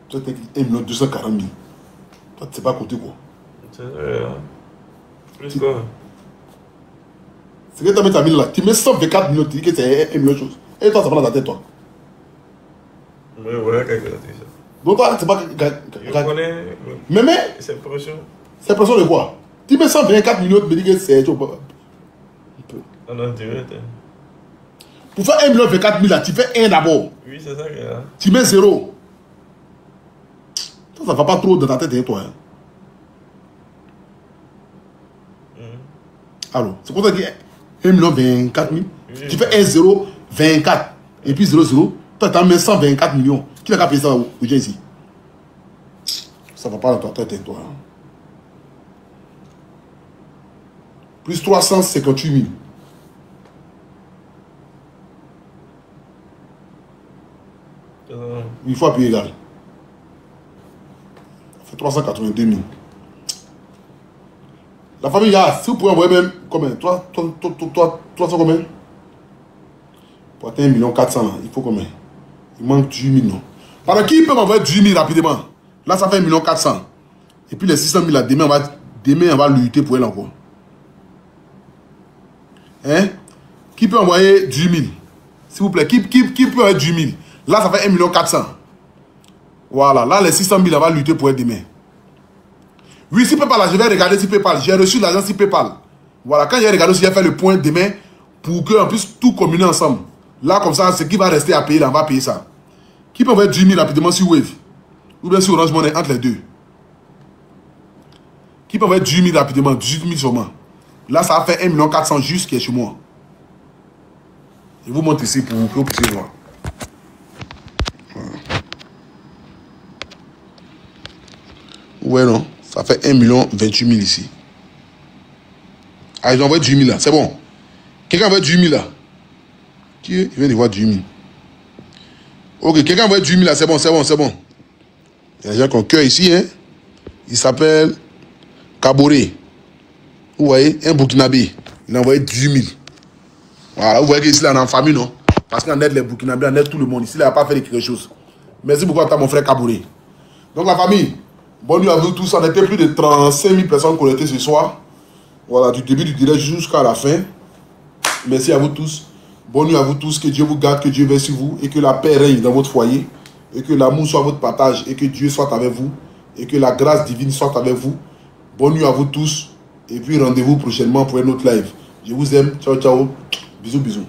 Toi, tu as 1 240 000. Toi, tu ne sais pas compter quoi. C'est plus quoi? C'est que tu as mis ta mine là. Tu mets 124 millions, tu dis que c'est 1 million de choses. Et toi, ça va dans ta tête, toi. Oui, voilà, calculatrice. Donc, toi, c'est pas. Je connais. Mais. C'est pression. C'est pression de quoi? Tu mets 124 millions, tu me dis que c'est. Non, direct. Pour faire 1 24 000 là, tu fais 1 d'abord. Oui, c'est ça qu'il y a. Tu mets 0. Ça ne va pas trop dans ta tête, hein, toi. Hein. Alors, c'est pour ça que 1 24 000. Oui, tu fais 1 0 24. Et puis 0 0. Toi, tu as mis 124 millions. Qui va payer ça au gens ici? Ça ne va pas dans ta tête, toi. Hein. Plus 358 000. Il faut appuyer égal. Ça fait 382 000. La famille, là, si vous pouvez envoyer même combien? Toi, combien? Pour atteindre 1 400 000, il faut combien? Il manque 18 000, non? Par qui peut m'envoyer 18 000 rapidement? Là, ça fait 1 400 000. Et puis les 600 000, là, demain, on va lutter pour elle encore. Hein? Qui peut envoyer 18 000? S'il vous plaît, qui peut envoyer 18 000? Là, ça fait 1 400 000. Voilà, là, les 600 000, on va lutter pour elle demain. Oui, si PayPal, là, je vais regarder si PayPal. J'ai reçu l'argent si PayPal. Voilà, quand j'ai regardé, j'ai fait le point demain pour qu'on puisse tout combiner ensemble. Là, comme ça, ce qui va rester à payer, là, on va payer ça. Qui peut envoyer 10 000 rapidement sur Wave? Ou bien sur Orange Money, entre les deux? Qui peut envoyer 10 000 rapidement? 18 000 seulement. Là, ça va faire 1 400 000 juste qui est chez moi. Je vous montre ici pour que vous puissiez voir. Ouais, non. Ça fait 1 28 000 ici. Ah, ils ont envoyé 18 000 là. C'est bon. Quelqu'un a envoyé 18 000 là. Qui vient de voir 18 000. Ok, quelqu'un a envoyé 18 000 là. C'est bon, c'est bon, c'est bon. Il y a des gens qui ont cœur ici. Hein. Il s'appelle Kaboré. Vous voyez, un Burkinabé. Il a envoyé 18 000. Voilà, vous voyez qu'ici, là, on est en famille, non? Parce qu'on aide les Burkinabés, on aide tout le monde. Ici, il n'a pas fait quelque chose. Merci beaucoup à mon frère Kaboré. Donc, la famille. Bonne nuit à vous tous. On était plus de 35 000 personnes connectées ce soir. Voilà, du début du direct jusqu'à la fin. Merci à vous tous. Bonne nuit à vous tous. Que Dieu vous garde, que Dieu veille sur vous. Et que la paix règne dans votre foyer. Et que l'amour soit votre partage. Et que Dieu soit avec vous. Et que la grâce divine soit avec vous. Bonne nuit à vous tous. Et puis rendez-vous prochainement pour un autre live. Je vous aime. Ciao, ciao. Bisous, bisous.